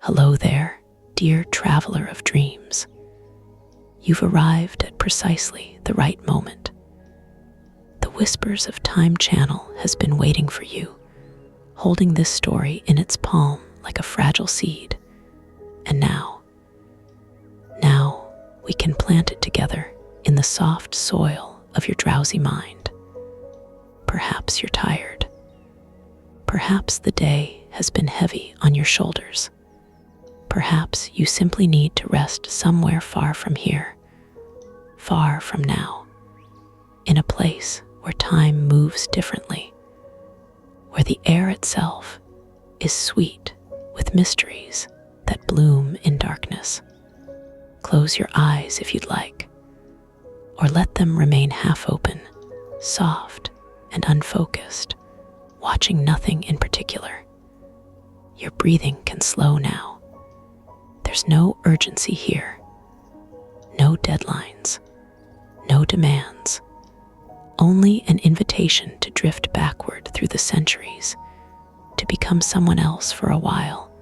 Hello there, dear traveler of dreams. You've arrived at precisely the right moment. The Whispers of Time channel has been waiting for you, holding this story in its palm like a fragile seed. And now we can plant it together in the soft soil of your drowsy mind. Perhaps you're tired. Perhaps the day has been heavy on your shoulders. Perhaps you simply need to rest somewhere far from here, far from now, in a place where time moves differently, where the air itself is sweet with mysteries that bloom in darkness. Close your eyes if you'd like, or let them remain half open, soft and unfocused, watching nothing in particular. Your breathing can slow now. There's no urgency here, no deadlines, no demands, only an invitation to drift backward through the centuries, to become someone else for a while,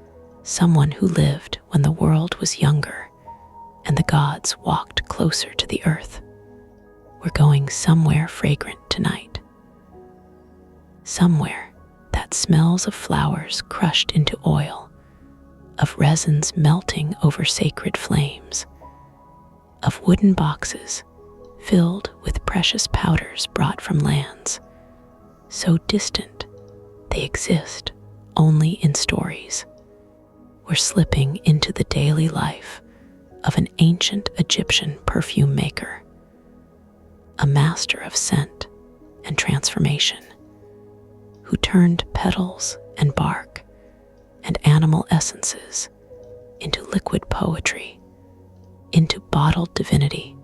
someone who lived when the world was younger and the gods walked closer to the earth. We're going somewhere fragrant tonight. Somewhere that smells of flowers crushed into oil, of resins melting over sacred flames, of wooden boxes filled with precious powders brought from lands so distant they exist only in stories. We're slipping into the daily life of an ancient Egyptian perfume maker, a master of scent and transformation, who turned petals and bark and animal essences into liquid poetry, into bottled divinity,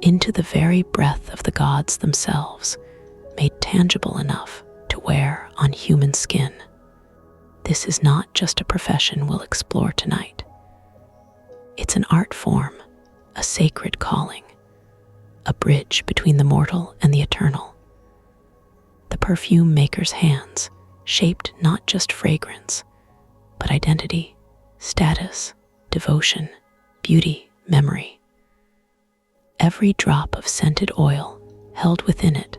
into the very breath of the gods themselves, made tangible enough to wear on human skin. This is not just a profession we'll explore tonight. It's an art form, a sacred calling, a bridge between the mortal and the eternal. The perfume maker's hands shaped not just fragrance, but identity, status, devotion, beauty, memory. Every drop of scented oil held within it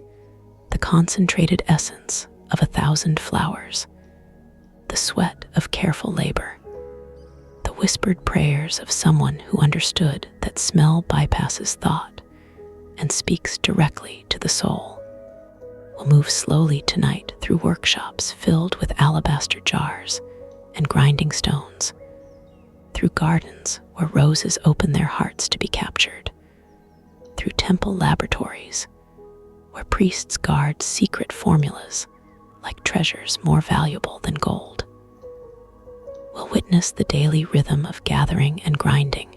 the concentrated essence of 1,000 flowers, the sweat of careful labor, the whispered prayers of someone who understood that smell bypasses thought and speaks directly to the soul. We'll move slowly tonight through workshops filled with alabaster jars and grinding stones, through gardens where roses open their hearts to be captured, through temple laboratories where priests guard secret formulas like treasures more valuable than gold. We'll witness the daily rhythm of gathering and grinding,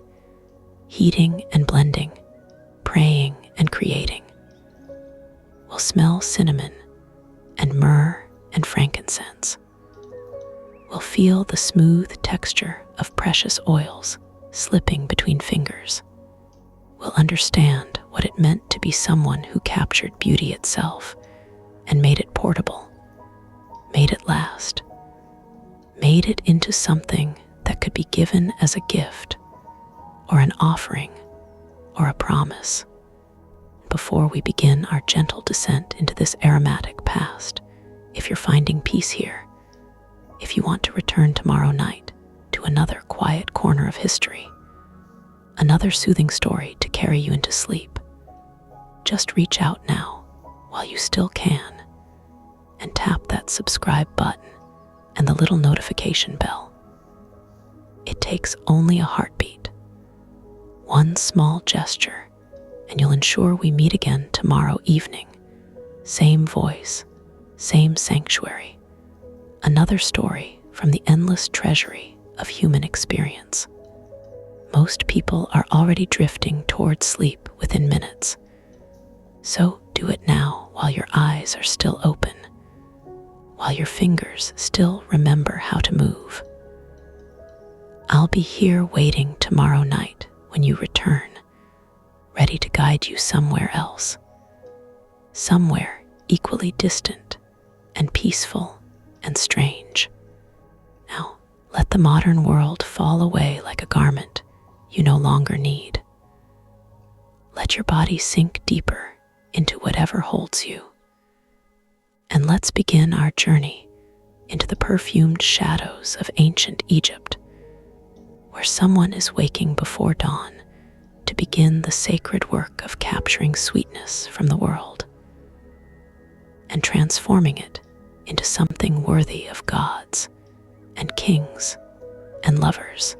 heating and blending, praying and creating. We'll smell cinnamon and myrrh and frankincense. We'll feel the smooth texture of precious oils slipping between fingers. We'll understand what it meant to be someone who captured beauty itself and made it portable, made it last, made it into something that could be given as a gift or an offering or a promise. Before we begin our gentle descent into this aromatic past, if you're finding peace here, if you want to return tomorrow night to another quiet corner of history, another soothing story to carry you into sleep, just reach out now while you still can and tap that subscribe button and the little notification bell. It takes only a heartbeat, one small gesture, and you'll ensure we meet again tomorrow evening. Same voice, same sanctuary, another story from the endless treasury of human experience. Most people are already drifting towards sleep within minutes, so do it now while your eyes are still open, while your fingers still remember how to move. I'll be here waiting tomorrow night when you return, ready to guide you somewhere else, somewhere equally distant and peaceful and strange. Now, Let the modern world fall away like a garment you no longer need. Let your body sink deeper into whatever holds you. And let's begin our journey into the perfumed shadows of ancient Egypt, where someone is waking before dawn to begin the sacred work of capturing sweetness from the world and transforming it into something worthy of gods and kings and lovers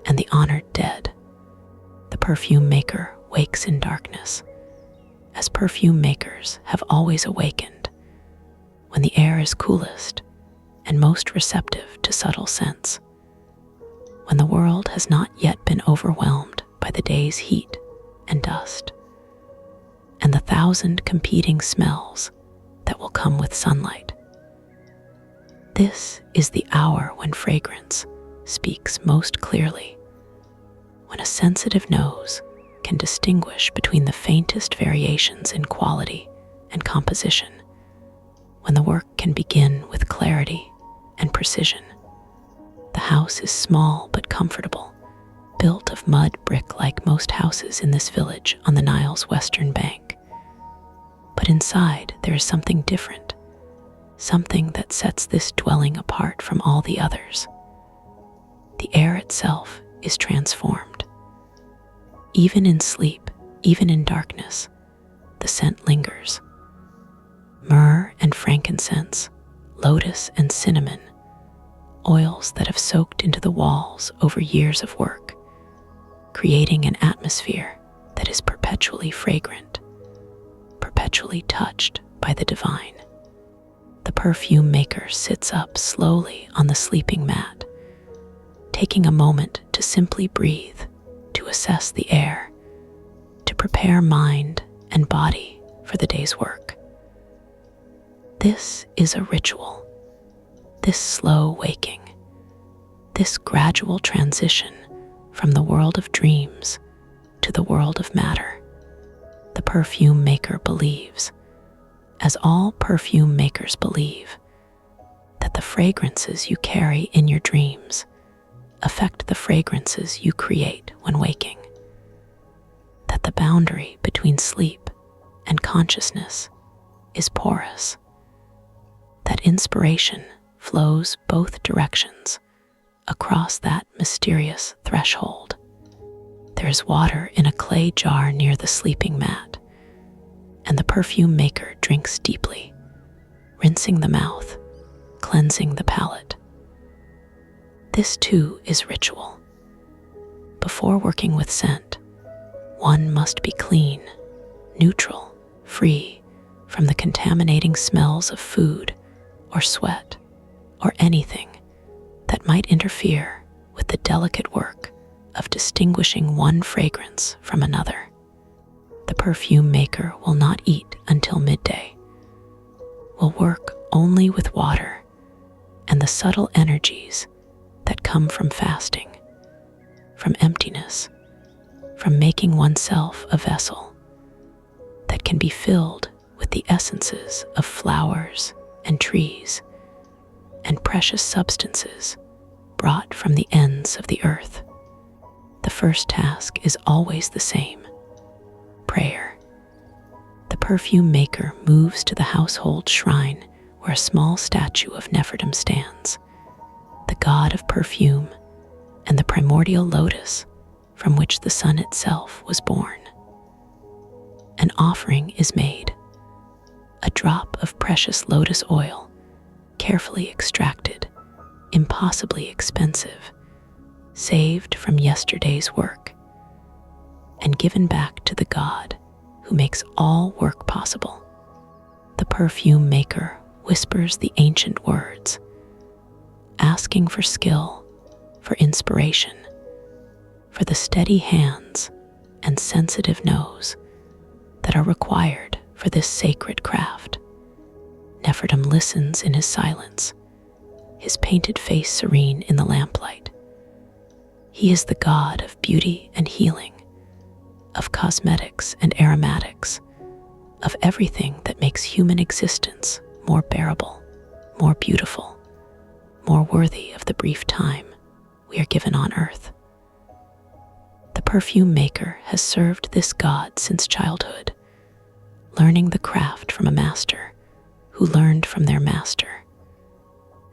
and the honored dead. The perfume maker wakes in darkness, as perfume makers have always awakened, when the air is coolest and most receptive to subtle scents, when the world has not yet been overwhelmed by the day's heat and dust, and the 1,000 competing smells that will come with sunlight. This is the hour when fragrance speaks most clearly, when a sensitive nose can distinguish between the faintest variations in quality and composition, when the work can begin with clarity and precision. The house is small but comfortable, built of mud brick like most houses in this village on the Nile's western bank. But inside there is something different, something that sets this dwelling apart from all the others. The air itself is transformed. Even in sleep, even in darkness, the scent lingers. Myrrh and frankincense, lotus and cinnamon, oils that have soaked into the walls over years of work, creating an atmosphere that is perpetually fragrant, perpetually touched by the divine. The perfume maker sits up slowly on the sleeping mat, taking a moment to simply breathe, to assess the air, to prepare mind and body for the day's work. This is a ritual, this slow waking, this gradual transition from the world of dreams to the world of matter. The perfume maker believes, as all perfume makers believe, that the fragrances you carry in your dreams affect the fragrances you create when waking, that the boundary between sleep and consciousness is porous, that inspiration flows both directions across that mysterious threshold. There is water in a clay jar near the sleeping mat, and the perfume maker drinks deeply, rinsing the mouth, cleansing the palate. This too is ritual. Before working with scent, one must be clean, neutral, free from the contaminating smells of food or sweat or anything that might interfere with the delicate work of distinguishing one fragrance from another. The perfume maker will not eat until midday, will work only with water and the subtle energies that come from fasting, from emptiness, from making oneself a vessel that can be filled with the essences of flowers and trees and precious substances brought from the ends of the earth. The first task is always the same: prayer. The perfume maker moves to the household shrine where a small statue of Nefertum stands, the god of perfume and the primordial lotus from which the sun itself was born. An offering is made, a drop of precious lotus oil, carefully extracted, impossibly expensive, saved from yesterday's work, and given back to the God who makes all work possible. The perfume maker whispers the ancient words, asking for skill, for inspiration, for the steady hands and sensitive nose that are required for this sacred craft. Nefertum listens in his silence, his painted face serene in the lamplight. He is the god of beauty and healing, of cosmetics and aromatics, of everything that makes human existence more bearable, more beautiful, more worthy of the brief time we are given on earth. The perfume maker has served this god since childhood, learning the craft from a master who learned from their master,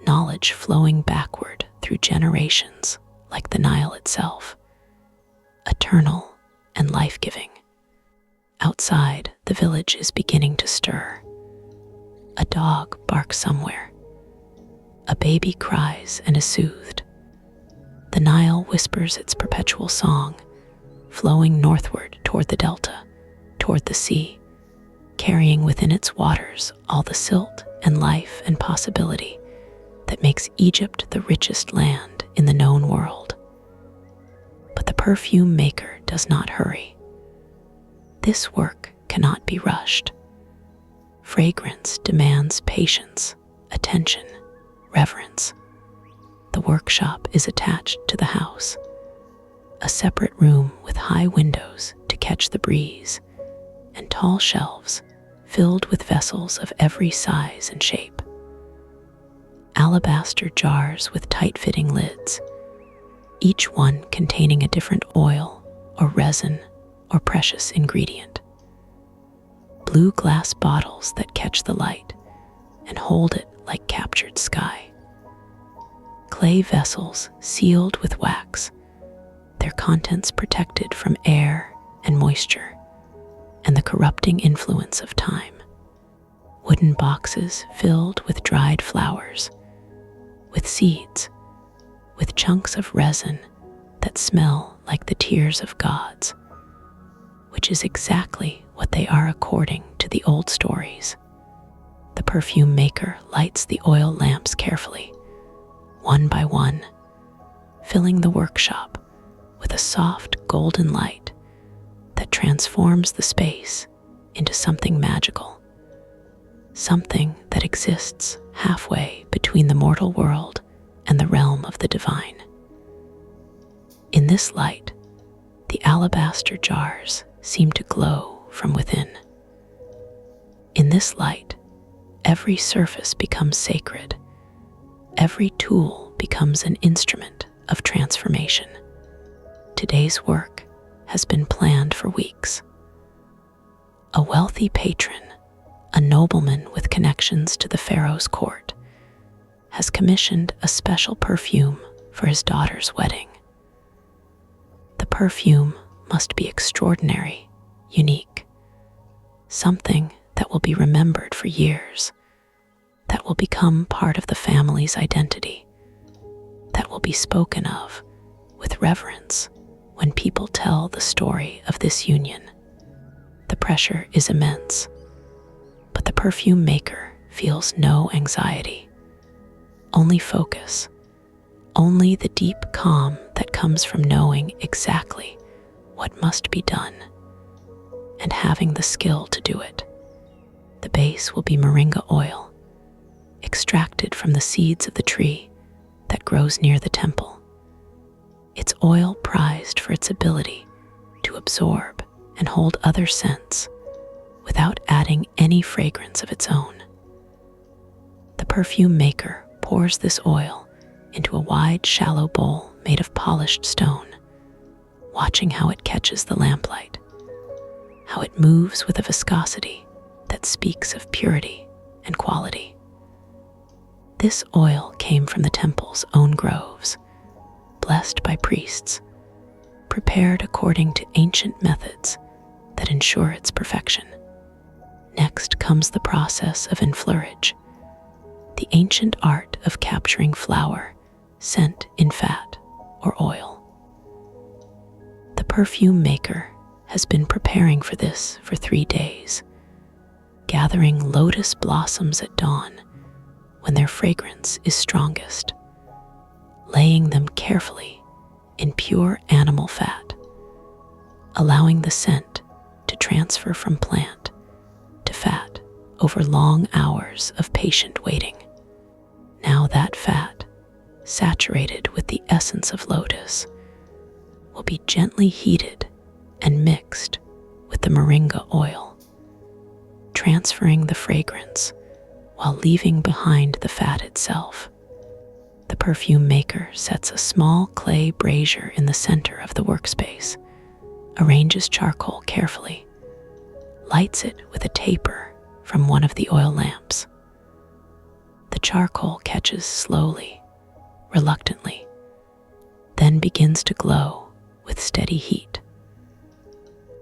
knowledge flowing backward through generations like the Nile itself, eternal and life-giving. Outside, the village is beginning to stir. A dog barks somewhere. A baby cries and is soothed. The Nile whispers its perpetual song, flowing northward toward the delta, toward the sea, carrying within its waters all the silt and life and possibility that makes Egypt the richest land in the known world. But the perfume maker does not hurry. This work cannot be rushed. Fragrance demands patience, attention, reverence. The workshop is attached to the house, a separate room with high windows to catch the breeze, and tall shelves filled with vessels of every size and shape. Alabaster jars with tight-fitting lids, each one containing a different oil or resin or precious ingredient. Blue glass bottles that catch the light and hold it like captured sky. Clay vessels sealed with wax, their contents protected from air and moisture and the corrupting influence of time. Wooden boxes filled with dried flowers, with seeds, with chunks of resin that smell like the tears of gods, which is exactly what they are according to the old stories. The perfume maker lights the oil lamps carefully, one by one, filling the workshop with a soft golden light that transforms the space into something magical, something that exists halfway between the mortal world and the realm of the divine. In this light, the alabaster jars seem to glow from within. In this light, every surface becomes sacred. Every tool becomes an instrument of transformation. Today's work has been planned for weeks. A wealthy patron, a nobleman with connections to the pharaoh's court, has commissioned a special perfume for his daughter's wedding. The perfume must be extraordinary, unique, something that will be remembered for years, that will become part of the family's identity, that will be spoken of with reverence when people tell the story of this union. The pressure is immense, but the perfume maker feels no anxiety, only focus, only the deep calm that comes from knowing exactly what must be done and having the skill to do it. The base will be moringa oil, extracted from the seeds of the tree that grows near the temple. It's oil prized for its ability to absorb and hold other scents without adding any fragrance of its own. The perfume maker pours this oil into a wide, shallow bowl made of polished stone, watching how it catches the lamplight, how it moves with a viscosity that speaks of purity and quality. This oil came from the temple's own groves, blessed by priests, prepared according to ancient methods that ensure its perfection. Next comes the process of enfleurage, the ancient art of capturing flower sent in fat or oil. The perfume maker has been preparing for this for 3 days, gathering lotus blossoms at dawn when their fragrance is strongest, laying them carefully in pure animal fat, allowing the scent to transfer from plant to fat over long hours of patient waiting. Now that fat, saturated with the essence of lotus, will be gently heated and mixed with the moringa oil, transferring the fragrance while leaving behind the fat itself. The perfume maker sets a small clay brazier in the center of the workspace, arranges charcoal carefully, lights it with a taper from one of the oil lamps. The charcoal catches slowly, reluctantly, then begins to glow with steady heat.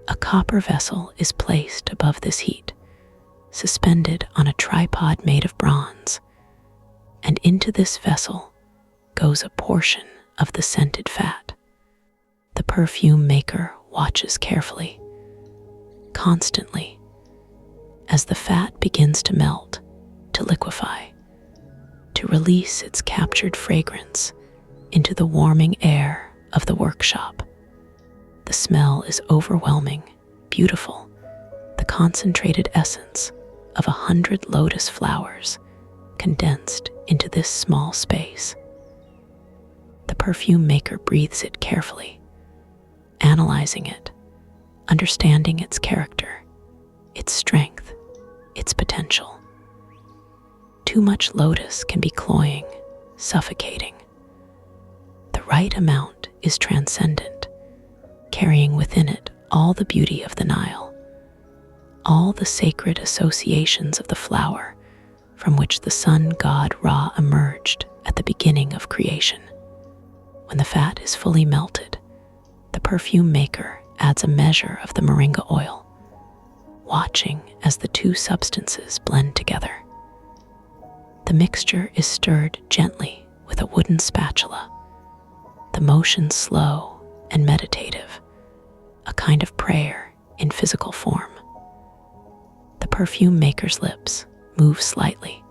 A copper vessel is placed above this heat, suspended on a tripod made of bronze, and into this vessel goes a portion of the scented fat. The perfume maker watches carefully, constantly, as the fat begins to melt, to liquefy, to release its captured fragrance into the warming air of the workshop. The smell is overwhelming, beautiful, the concentrated essence of 100 lotus flowers condensed into this small space. The perfume maker breathes it carefully, analyzing it, understanding its character, its strength, its potential. Too much lotus can be cloying, suffocating. The right amount is transcendent, carrying within it all the beauty of the Nile, all the sacred associations of the flower from which the sun god Ra emerged at the beginning of creation. When the fat is fully melted, the perfume maker adds a measure of the moringa oil, watching as the two substances blend together. The mixture is stirred gently with a wooden spatula, the motion slow and meditative, a kind of prayer in physical form. The perfume maker's lips move slightly,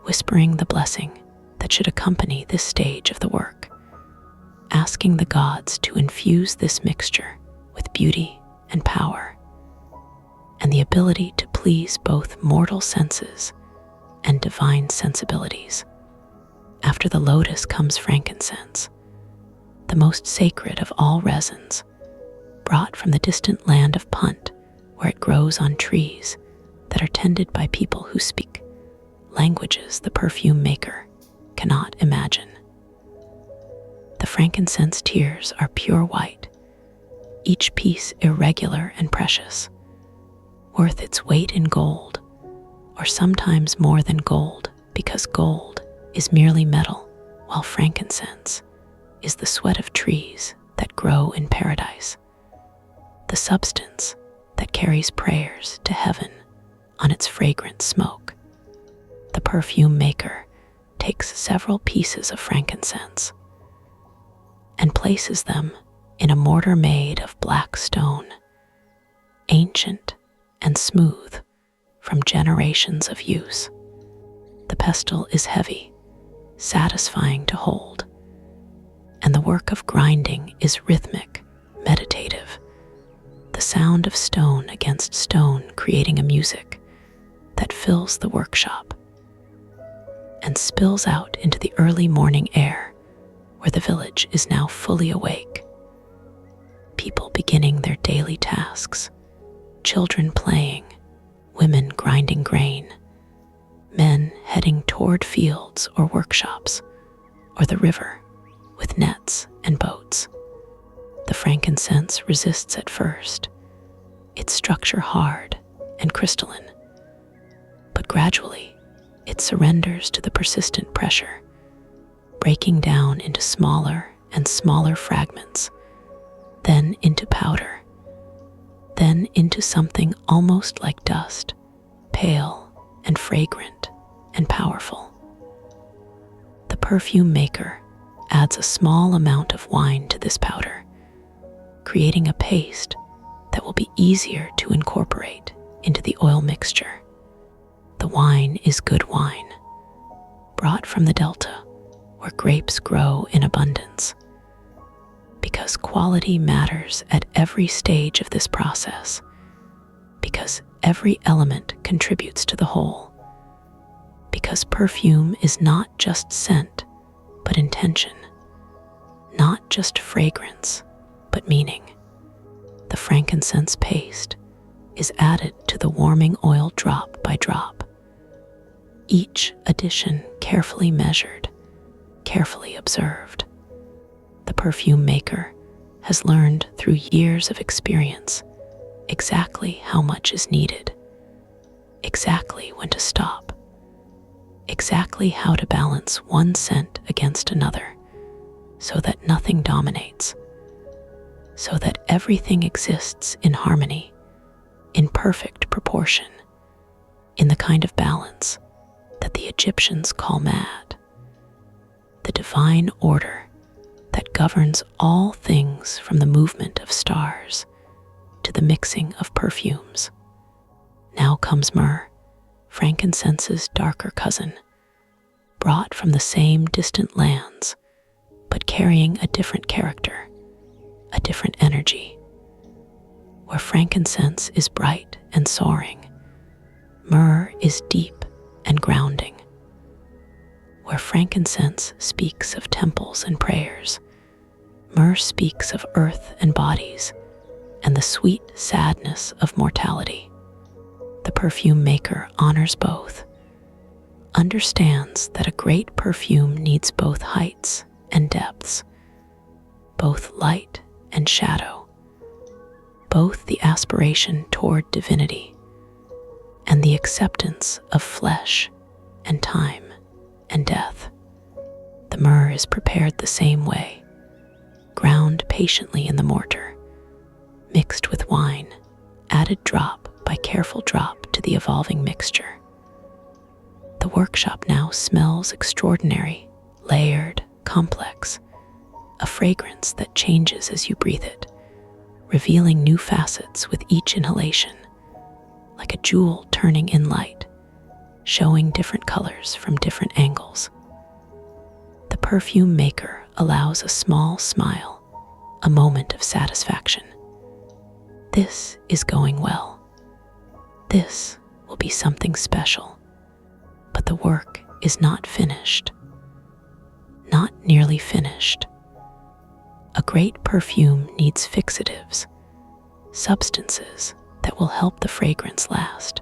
whispering the blessing that should accompany this stage of the work, asking the gods to infuse this mixture with beauty and power, and the ability to please both mortal senses and divine sensibilities. After the lotus comes frankincense, the most sacred of all resins, brought from the distant land of Punt, where it grows on trees that are tended by people who speak languages the perfume maker cannot imagine. The frankincense tears are pure white, each piece irregular and precious, worth its weight in gold, or sometimes more than gold, because gold is merely metal, while frankincense is the sweat of trees that grow in paradise, the substance that carries prayers to heaven on its fragrant smoke. The perfume maker takes several pieces of frankincense and places them in a mortar made of black stone, ancient and smooth from generations of use. The pestle is heavy, satisfying to hold, and the work of grinding is rhythmic, meditative, the sound of stone against stone creating a music that fills the workshop and spills out into the early morning air, where the village is now fully awake. People beginning their daily tasks, children playing, women grinding grain, men heading toward fields or workshops, or the river with nets and boats. The frankincense resists at first, its structure hard and crystalline, but gradually it surrenders to the persistent pressure, breaking down into smaller and smaller fragments, then into powder, then into something almost like dust, pale and fragrant and powerful. The perfume maker adds a small amount of wine to this powder, creating a paste that will be easier to incorporate into the oil mixture. The wine is good wine, brought from the Delta, where grapes grow in abundance. Because quality matters at every stage of this process, because every element contributes to the whole, because perfume is not just scent, but intention, not just fragrance, but meaning. The frankincense paste is added to the warming oil drop by drop, each addition carefully measured, carefully observed. The perfume maker has learned through years of experience exactly how much is needed, exactly when to stop, exactly how to balance one scent against another so that nothing dominates, so that everything exists in harmony, in perfect proportion, in the kind of balance that the Egyptians call mad, the divine order that governs all things from the movement of stars to the mixing of perfumes. Now comes myrrh, frankincense's darker cousin, brought from the same distant lands, but carrying a different character, a different energy. Where frankincense is bright and soaring, myrrh is deep and grounding. Where frankincense speaks of temples and prayers, myrrh speaks of earth and bodies and the sweet sadness of mortality. The perfume maker honors both, understands that a great perfume needs both heights and depths, both light and shadow, both the aspiration toward divinity and the acceptance of flesh and time and death. The myrrh is prepared the same way, ground patiently in the mortar, mixed with wine, added drop by careful drop to the evolving mixture. The workshop now smells extraordinary, layered, complex, a fragrance that changes as you breathe it, revealing new facets with each inhalation, like a jewel turning in light, showing different colors from different angles. The perfume maker allows a small smile, a moment of satisfaction. This is going well. This will be something special. But the work is not finished. Not nearly finished. A great perfume needs fixatives, substances that will help the fragrance last,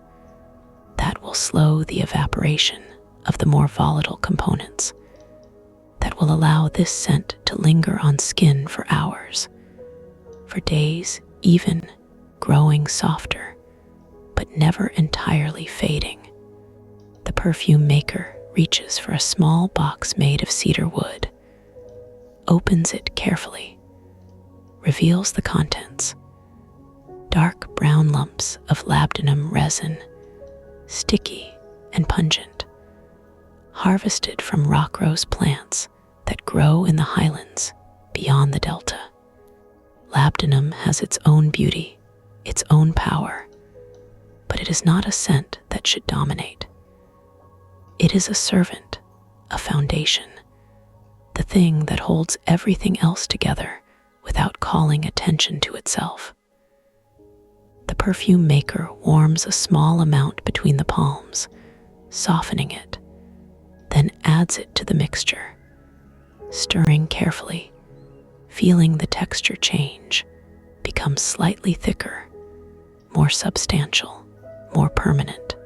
that will slow the evaporation of the more volatile components, that will allow this scent to linger on skin for hours, for days even, growing softer, but never entirely fading. The perfume maker reaches for a small box made of cedar wood, opens it carefully, reveals the contents. Dark brown lumps of labdanum resin, sticky and pungent, harvested from rock rose plants that grow in the highlands beyond the delta. Labdanum has its own beauty, its own power, but it is not a scent that should dominate. It is a servant, a foundation, the thing that holds everything else together without calling attention to itself. The perfume maker warms a small amount between the palms, softening it, then adds it to the mixture, stirring carefully, feeling the texture change, become slightly thicker, more substantial, more permanent.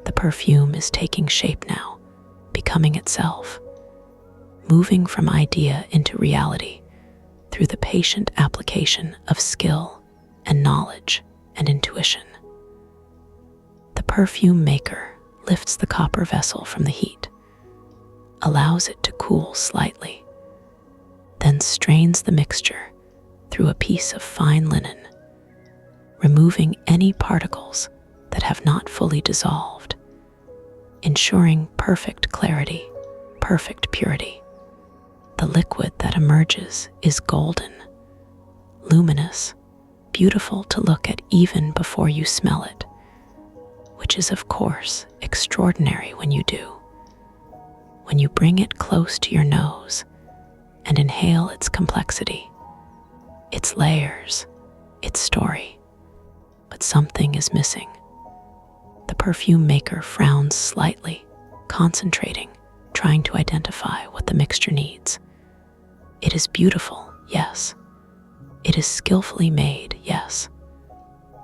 The perfume is taking shape now, becoming itself, moving from idea into reality through the patient application of skill and knowledge and intuition. The perfume maker lifts the copper vessel from the heat, allows it to cool slightly, then strains the mixture through a piece of fine linen, removing any particles that have not fully dissolved, ensuring perfect clarity, perfect purity. The liquid that emerges is golden, luminous, beautiful to look at even before you smell it, which is of course extraordinary when you do. When you bring it close to your nose and inhale its complexity, its layers, its story. But something is missing. The perfume maker frowns slightly, concentrating, trying to identify what the mixture needs. It is beautiful, yes. It is skillfully made, yes.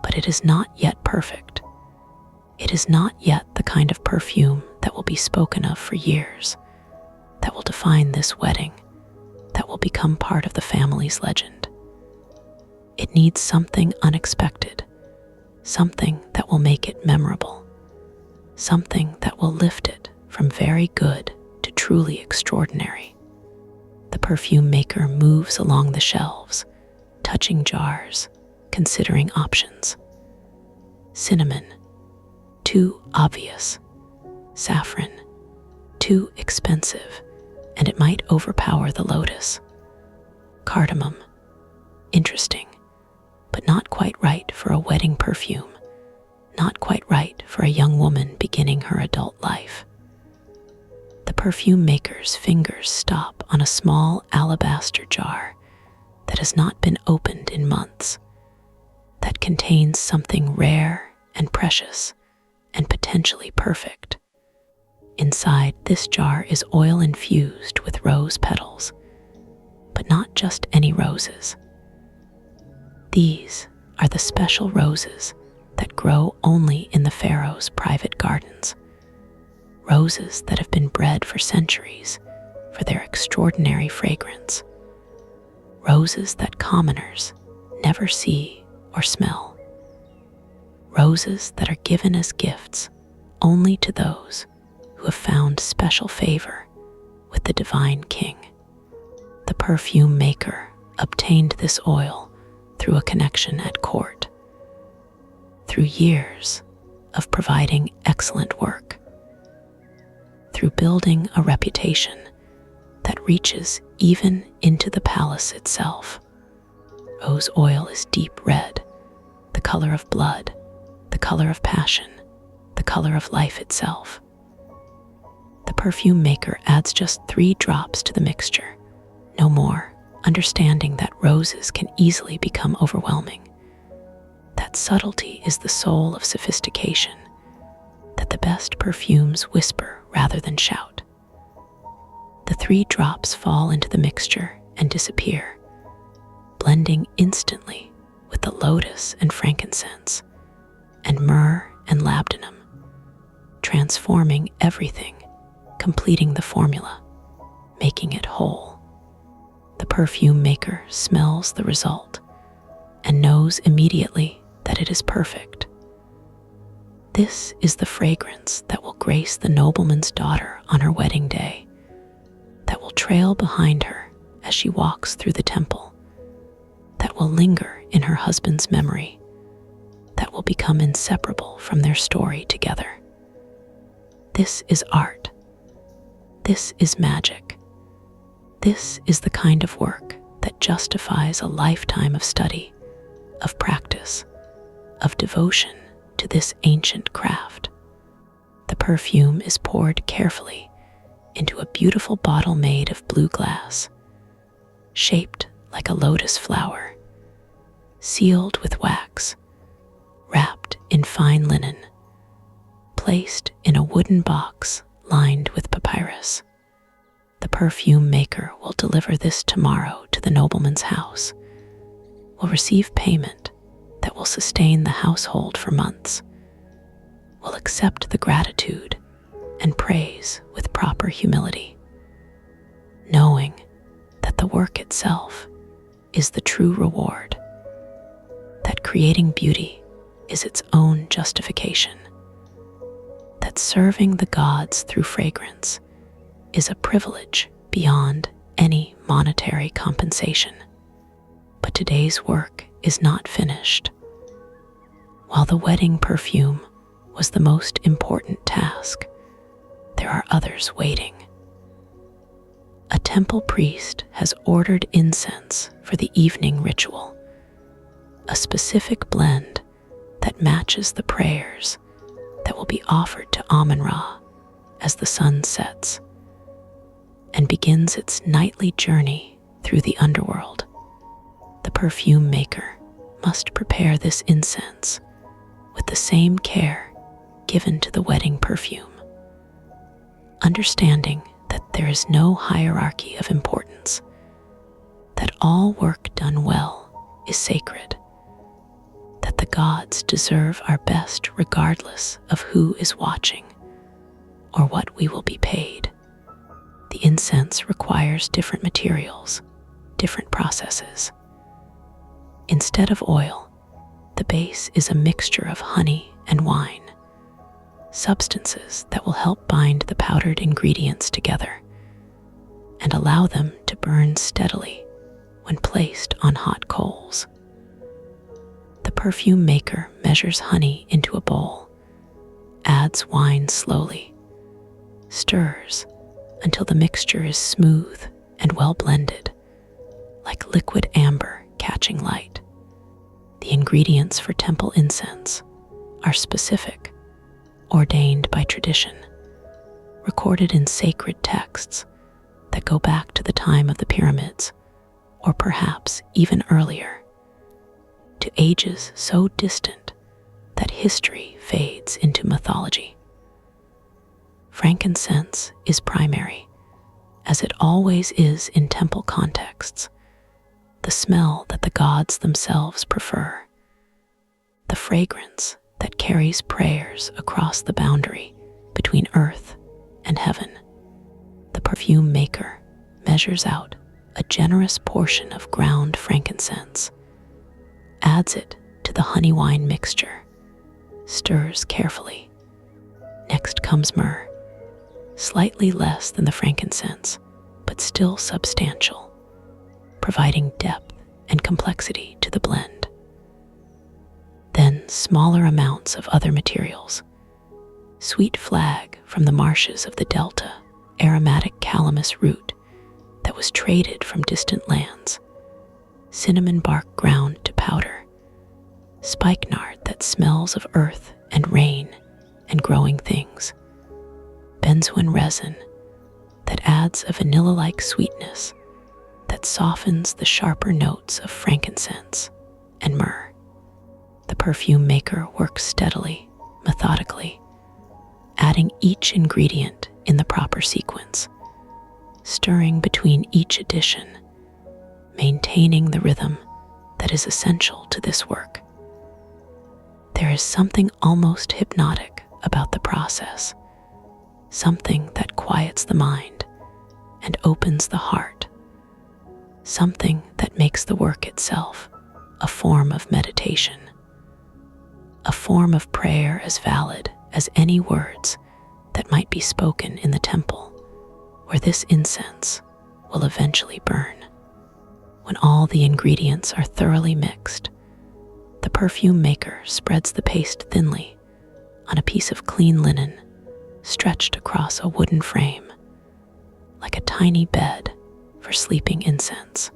But it is not yet perfect. It is not yet the kind of perfume that will be spoken of for years. that will define this wedding, that will become part of the family's legend. It needs something unexpected, something that will make it memorable, something that will lift it from very good to truly extraordinary. The perfume maker moves along the shelves, touching jars, considering options. Cinnamon, too obvious. Saffron, too expensive, and it might overpower the lotus. Cardamom, interesting, but not quite right for a wedding perfume, not quite right for a young woman beginning her adult life. The perfume maker's fingers stop on a small alabaster jar that has not been opened in months, that contains something rare and precious and potentially perfect. Inside this jar is oil infused with rose petals, but not just any roses. These are the special roses that grow only in the pharaoh's private gardens, roses that have been bred for centuries for their extraordinary fragrance, roses that commoners never see or smell, roses that are given as gifts only to those who have found special favor with the divine king. The perfume maker obtained this oil through a connection at court, through years of providing excellent work, through building a reputation that reaches even into the palace itself. Rose oil is deep red, the color of blood, the color of passion, the color of life itself. The perfume maker adds just 3 drops to the mixture, no more, understanding that roses can easily become overwhelming. That subtlety is the soul of sophistication, that the best perfumes whisper rather than shout. The 3 drops fall into the mixture and disappear, blending instantly with the lotus and frankincense, and myrrh and labdanum, transforming everything, completing the formula, making it whole. The perfume maker smells the result and knows immediately that it is perfect. This is the fragrance that will grace the nobleman's daughter on her wedding day, that will trail behind her as she walks through the temple, that will linger in her husband's memory, that will become inseparable from their story together. This is art. This is magic. This is the kind of work that justifies a lifetime of study, of practice, of devotion to this ancient craft. The perfume is poured carefully into a beautiful bottle made of blue glass, shaped like a lotus flower, sealed with wax, wrapped in fine linen, placed in a wooden box lined with papyrus. The perfume maker will deliver this tomorrow to the nobleman's house, will receive payment that will sustain the household for months, will accept the gratitude and praise with proper humility, knowing that the work itself is the true reward, that creating beauty is its own justification, that serving the gods through fragrance is a privilege beyond any monetary compensation. But today's work is not finished. While the wedding perfume was the most important task, there are others waiting. A temple priest has ordered incense for the evening ritual, a specific blend that matches the prayers that will be offered to Amun-Ra as the sun sets and begins its nightly journey through the underworld. The perfume maker must prepare this incense with the same care given to the wedding perfume, understanding that there is no hierarchy of importance, that all work done well is sacred, that the gods deserve our best regardless of who is watching or what we will be paid. The incense requires different materials, different processes. Instead of oil, the base is a mixture of honey and wine, substances that will help bind the powdered ingredients together and allow them to burn steadily when placed on hot coals. The perfume maker measures honey into a bowl, adds wine slowly, stirs until the mixture is smooth and well blended, like liquid amber catching light. The ingredients for temple incense are specific, ordained by tradition, recorded in sacred texts that go back to the time of the pyramids, or perhaps even earlier, to ages so distant that history fades into mythology. Frankincense is primary, as it always is in temple contexts, the smell that the gods themselves prefer, the fragrance that carries prayers across the boundary between earth and heaven. The perfume maker measures out a generous portion of ground frankincense, adds it to the honey wine mixture, stirs carefully. Next comes myrrh, slightly less than the frankincense, but still substantial, providing depth and complexity to the blend. Then smaller amounts of other materials: sweet flag from the marshes of the delta, aromatic calamus root that was traded from distant lands, cinnamon bark ground to powder, spikenard that smells of earth and rain and growing things, benzoin resin that adds a vanilla-like sweetness that softens the sharper notes of frankincense and myrrh. The perfume maker works steadily, methodically, adding each ingredient in the proper sequence, stirring between each addition, maintaining the rhythm that is essential to this work. There is something almost hypnotic about the process, something that quiets the mind and opens the heart, something that makes the work itself a form of meditation, a form of prayer as valid as any words that might be spoken in the temple where this incense will eventually burn. When all the ingredients are thoroughly mixed, the perfume maker spreads the paste thinly on a piece of clean linen stretched across a wooden frame, like a tiny bed for sleeping incense.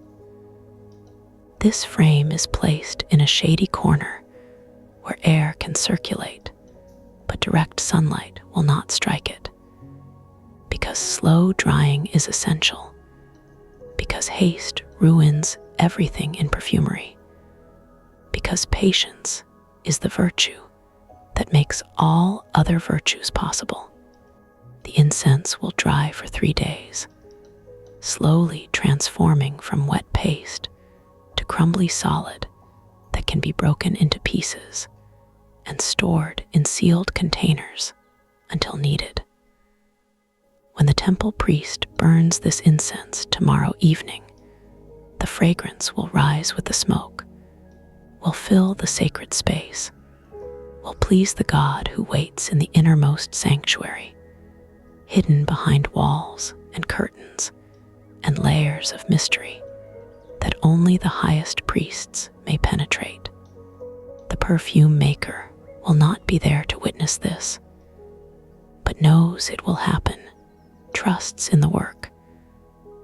This frame is placed in a shady corner where air can circulate, but direct sunlight will not strike it, because slow drying is essential, because haste ruins everything in perfumery, because patience is the virtue that makes all other virtues possible. The incense will dry for 3 days, slowly transforming from wet paste to crumbly solid that can be broken into pieces and stored in sealed containers until needed. When the temple priest burns this incense tomorrow evening, the fragrance will rise with the smoke, will fill the sacred space, will please the God who waits in the innermost sanctuary, hidden behind walls and curtains and layers of mystery that only the highest priests may penetrate. The perfume maker will not be there to witness this, but knows it will happen, trusts in the work,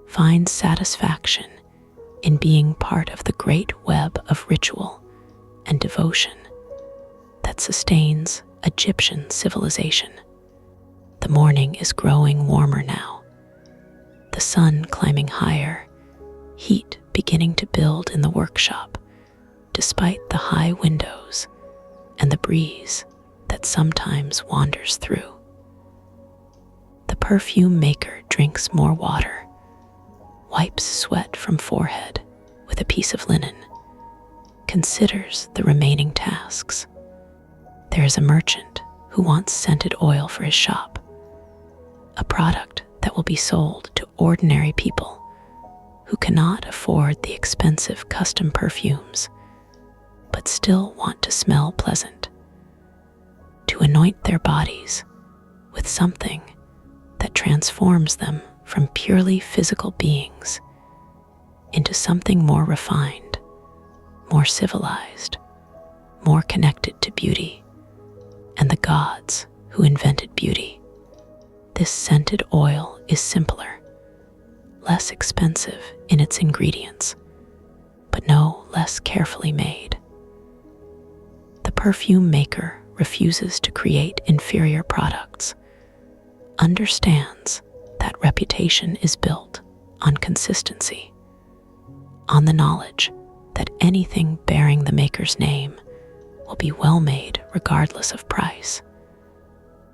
finds satisfaction in being part of the great web of ritual and devotion that sustains Egyptian civilization. The morning is growing warmer now, the sun climbing higher, heat beginning to build in the workshop, despite the high windows and the breeze that sometimes wanders through. The perfume maker drinks more water, wipes sweat from forehead with a piece of linen, considers the remaining tasks. There is a merchant who wants scented oil for his shop, a product that that will be sold to ordinary people who cannot afford the expensive custom perfumes, but still want to smell pleasant, to anoint their bodies with something that transforms them from purely physical beings into something more refined, more civilized, more connected to beauty and the gods who invented beauty. This scented oil is simpler, less expensive in its ingredients, but no less carefully made. The perfume maker refuses to create inferior products, understands that reputation is built on consistency, on the knowledge that anything bearing the maker's name will be well made regardless of price,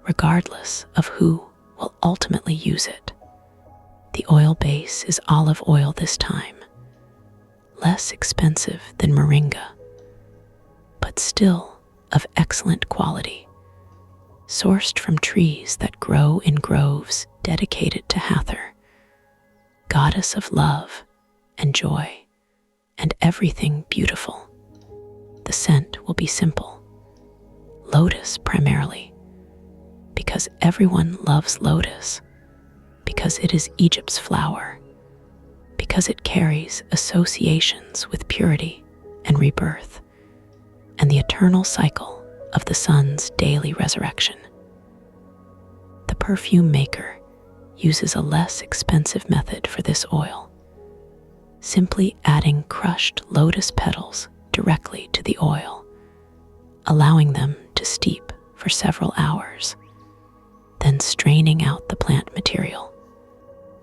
regardless of who will ultimately use it. The oil base is olive oil this time, less expensive than moringa, but still of excellent quality, sourced from trees that grow in groves dedicated to Hathor, goddess of love and joy and everything beautiful. The scent will be simple, lotus primarily, because everyone loves lotus, because it is Egypt's flower, because it carries associations with purity and rebirth, and the eternal cycle of the sun's daily resurrection. The perfume maker uses a less expensive method for this oil, simply adding crushed lotus petals directly to the oil, allowing them to steep for several hours, then straining out the plant material.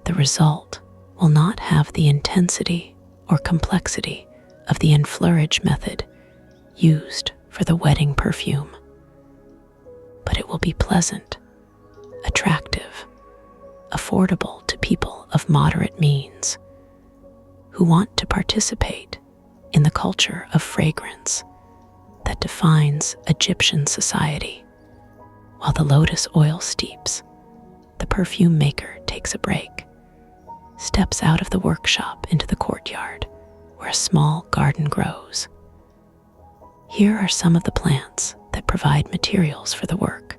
The result will not have the intensity or complexity of the enfleurage method used for the wedding perfume, but it will be pleasant, attractive, affordable to people of moderate means who want to participate in the culture of fragrance that defines Egyptian society. While the lotus oil steeps, the perfume maker takes a break, steps out of the workshop into the courtyard where a small garden grows. Here are some of the plants that provide materials for the work.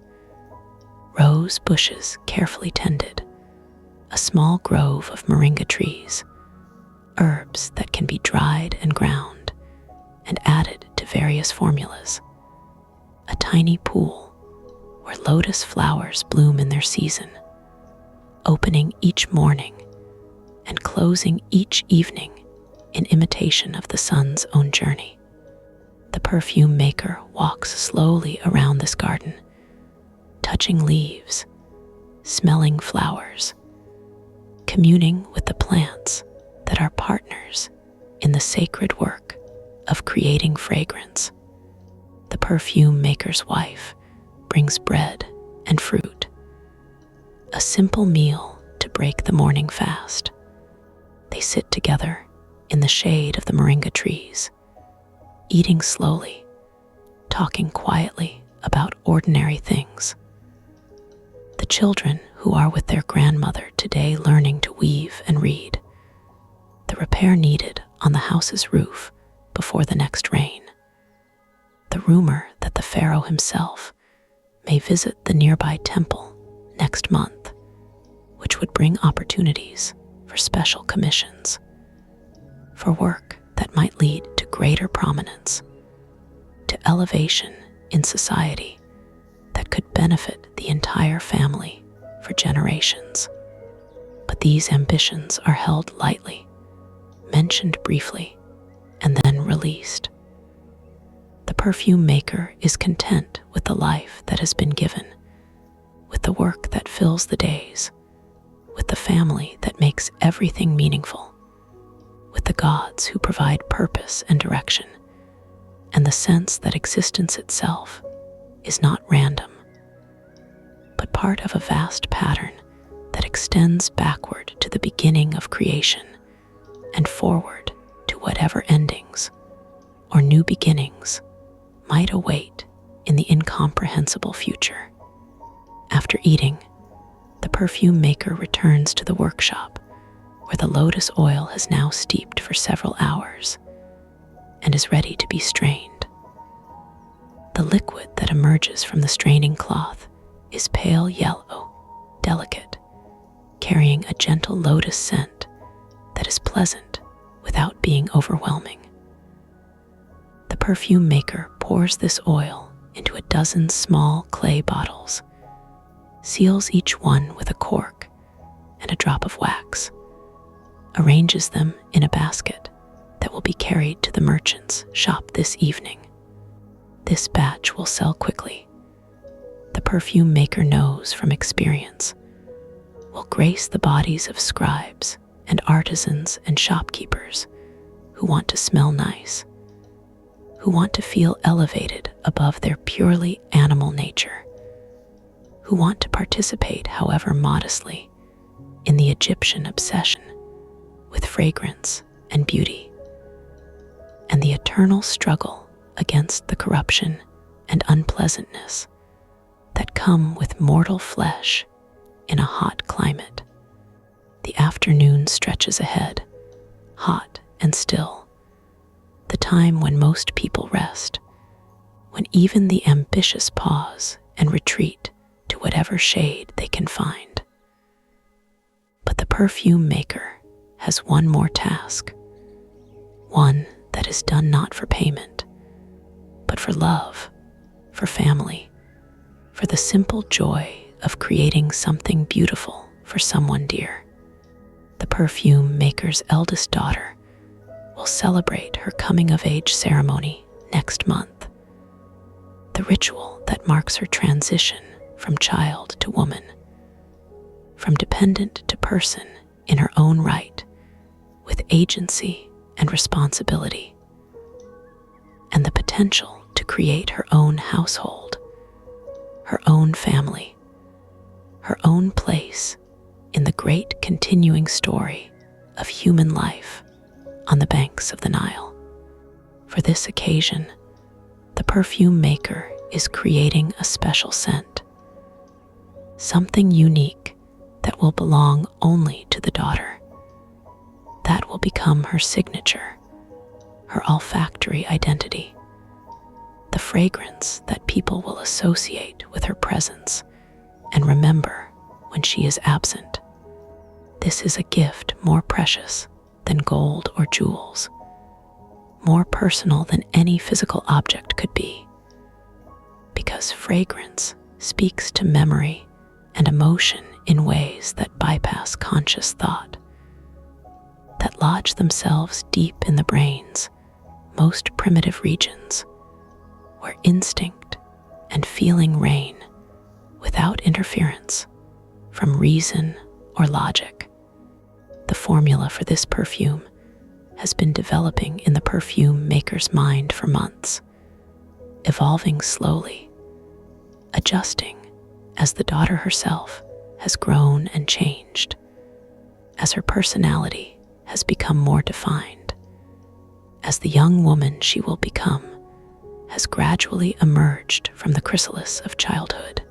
Rose bushes carefully tended, a small grove of moringa trees, herbs that can be dried and ground and added to various formulas, a tiny pool where lotus flowers bloom in their season, opening each morning and closing each evening in imitation of the sun's own journey. The perfume maker walks slowly around this garden, touching leaves, smelling flowers, communing with the plants that are partners in the sacred work of creating fragrance. The perfume maker's wife brings bread and fruit, a simple meal to break the morning fast. They sit together in the shade of the moringa trees, eating slowly, talking quietly about ordinary things. The children who are with their grandmother today learning to weave and read, the repair needed on the house's roof before the next rain, the rumor that the pharaoh himself may visit the nearby temple next month, which would bring opportunities for special commissions, for work that might lead to greater prominence, to elevation in society that could benefit the entire family for generations. But these ambitions are held lightly, mentioned briefly, and then released. The perfume maker is content with the life that has been given, with the work that fills the days, with the family that makes everything meaningful, with the gods who provide purpose and direction, and the sense that existence itself is not random, but part of a vast pattern that extends backward to the beginning of creation and forward to whatever endings or new beginnings might await in the incomprehensible future. After eating, the perfume maker returns to the workshop, where the lotus oil has now steeped for several hours and is ready to be strained. The liquid that emerges from the straining cloth is pale yellow, delicate, carrying a gentle lotus scent that is pleasant without being overwhelming. The perfume maker pours this oil into a dozen small clay bottles, seals each one with a cork and a drop of wax, arranges them in a basket that will be carried to the merchant's shop this evening. This batch will sell quickly. The perfume maker knows from experience will grace the bodies of scribes and artisans and shopkeepers who want to smell nice, who want to feel elevated above their purely animal nature, who want to participate, however modestly, in the Egyptian obsession with fragrance and beauty, and the eternal struggle against the corruption and unpleasantness that come with mortal flesh in a hot climate. The afternoon stretches ahead, hot and still, the time when most people rest, when even the ambitious pause and retreat to whatever shade they can find. But the perfume maker has one more task, one that is done not for payment, but for love, for family, for the simple joy of creating something beautiful for someone dear. The perfume maker's eldest daughter will celebrate her coming-of-age ceremony next month, the ritual that marks her transition from child to woman, from dependent to person in her own right, with agency and responsibility, and the potential to create her own household, her own family, her own place in the great continuing story of human life on the banks of the Nile. For this occasion, the perfume maker is creating a special scent, something unique that will belong only to the daughter, that will become her signature, her olfactory identity, the fragrance that people will associate with her presence and remember when she is absent. This is a gift more precious than gold or jewels, more personal than any physical object could be, because fragrance speaks to memory and emotion in ways that bypass conscious thought, that lodge themselves deep in the brain's most primitive regions, where instinct and feeling reign without interference from reason or logic. The formula for this perfume has been developing in the perfume maker's mind for months, evolving slowly, adjusting as the daughter herself has grown and changed, as her personality has become more defined, as the young woman she will become has gradually emerged from the chrysalis of childhood.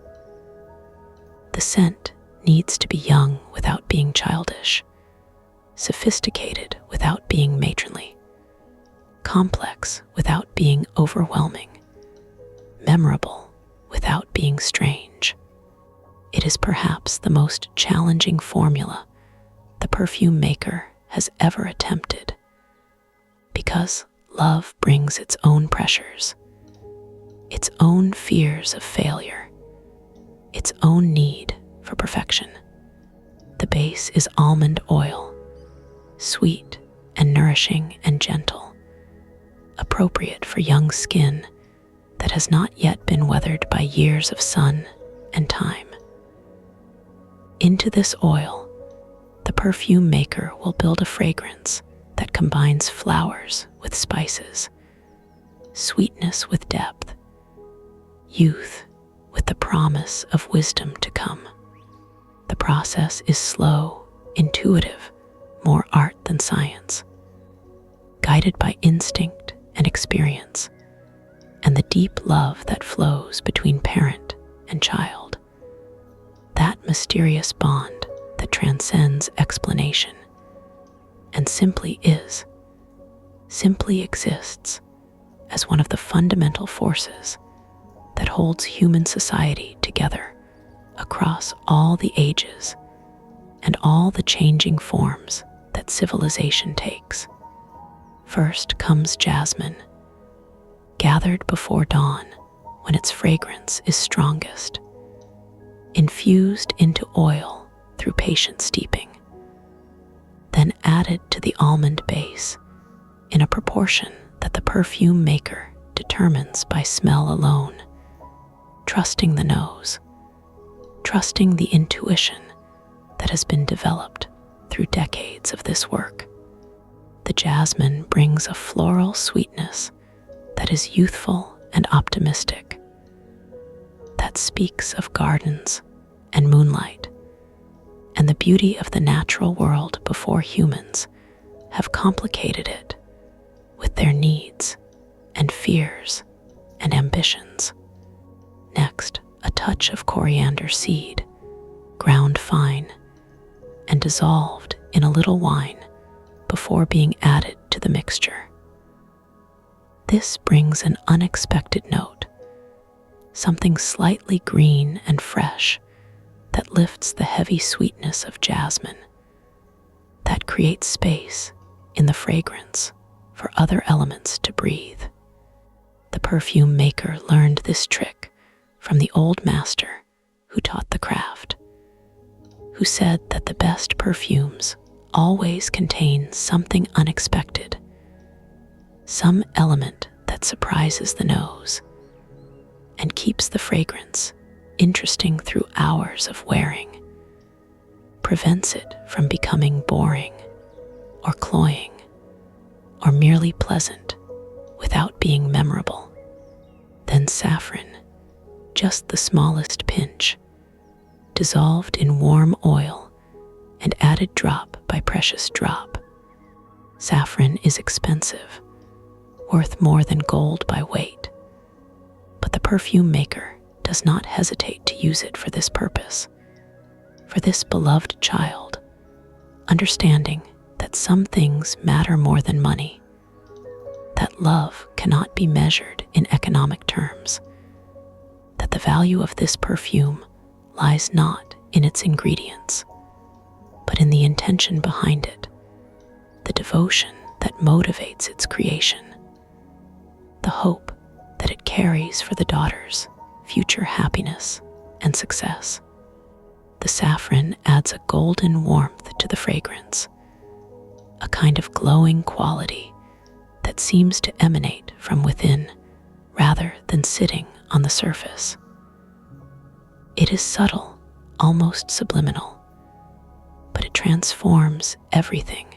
The scent needs to be young without being childish, sophisticated without being matronly, complex without being overwhelming, memorable without being strange. It is perhaps the most challenging formula the perfume maker has ever attempted, because love brings its own pressures, its own fears of failure, its own need for perfection. The base is almond oil, sweet and nourishing and gentle, appropriate for young skin that has not yet been weathered by years of sun and time. Into this oil, the perfume maker will build a fragrance that combines flowers with spices, sweetness with depth, youth with the promise of wisdom to come. The process is slow, intuitive, more art than science, guided by instinct and experience, and the deep love that flows between parent and child. That that mysterious bond that transcends explanation and simply is, simply exists as one of the fundamental forces that holds human society together across all the ages and all the changing forms that civilization takes. First comes jasmine, gathered before dawn when its fragrance is strongest, infused into oil through patient steeping, then added to the almond base in a proportion that the perfume maker determines by smell alone, trusting the nose, trusting the intuition that has been developed through decades of this work. The jasmine brings a floral sweetness that is youthful and optimistic, that speaks of gardens and moonlight and the beauty of the natural world before humans have complicated it with their needs and fears and ambitions. Next, a touch of coriander seed, ground fine and dissolved in a little wine before being added to the mixture. This brings an unexpected note, something slightly green and fresh that lifts the heavy sweetness of jasmine, that creates space in the fragrance for other elements to breathe. The perfume maker learned this trick from the old master who taught the craft, who said that the best perfumes always contain something unexpected, some element that surprises the nose and keeps the fragrance interesting through hours of wearing, prevents it from becoming boring or cloying or merely pleasant without being memorable. Then saffron, just the smallest pinch, dissolved in warm oil and added drop by precious drop. Saffron is expensive, worth more than gold by weight, but the perfume maker does not hesitate to use it for this purpose, for this beloved child, understanding that some things matter more than money, that love cannot be measured in economic terms, that the value of this perfume lies not in its ingredients, but in the intention behind it, the devotion that motivates its creation, the hope that it carries for the daughter's future happiness and success. The saffron adds a golden warmth to the fragrance, a kind of glowing quality that seems to emanate from within rather than sitting on the surface. It is subtle, almost subliminal, but it transforms everything,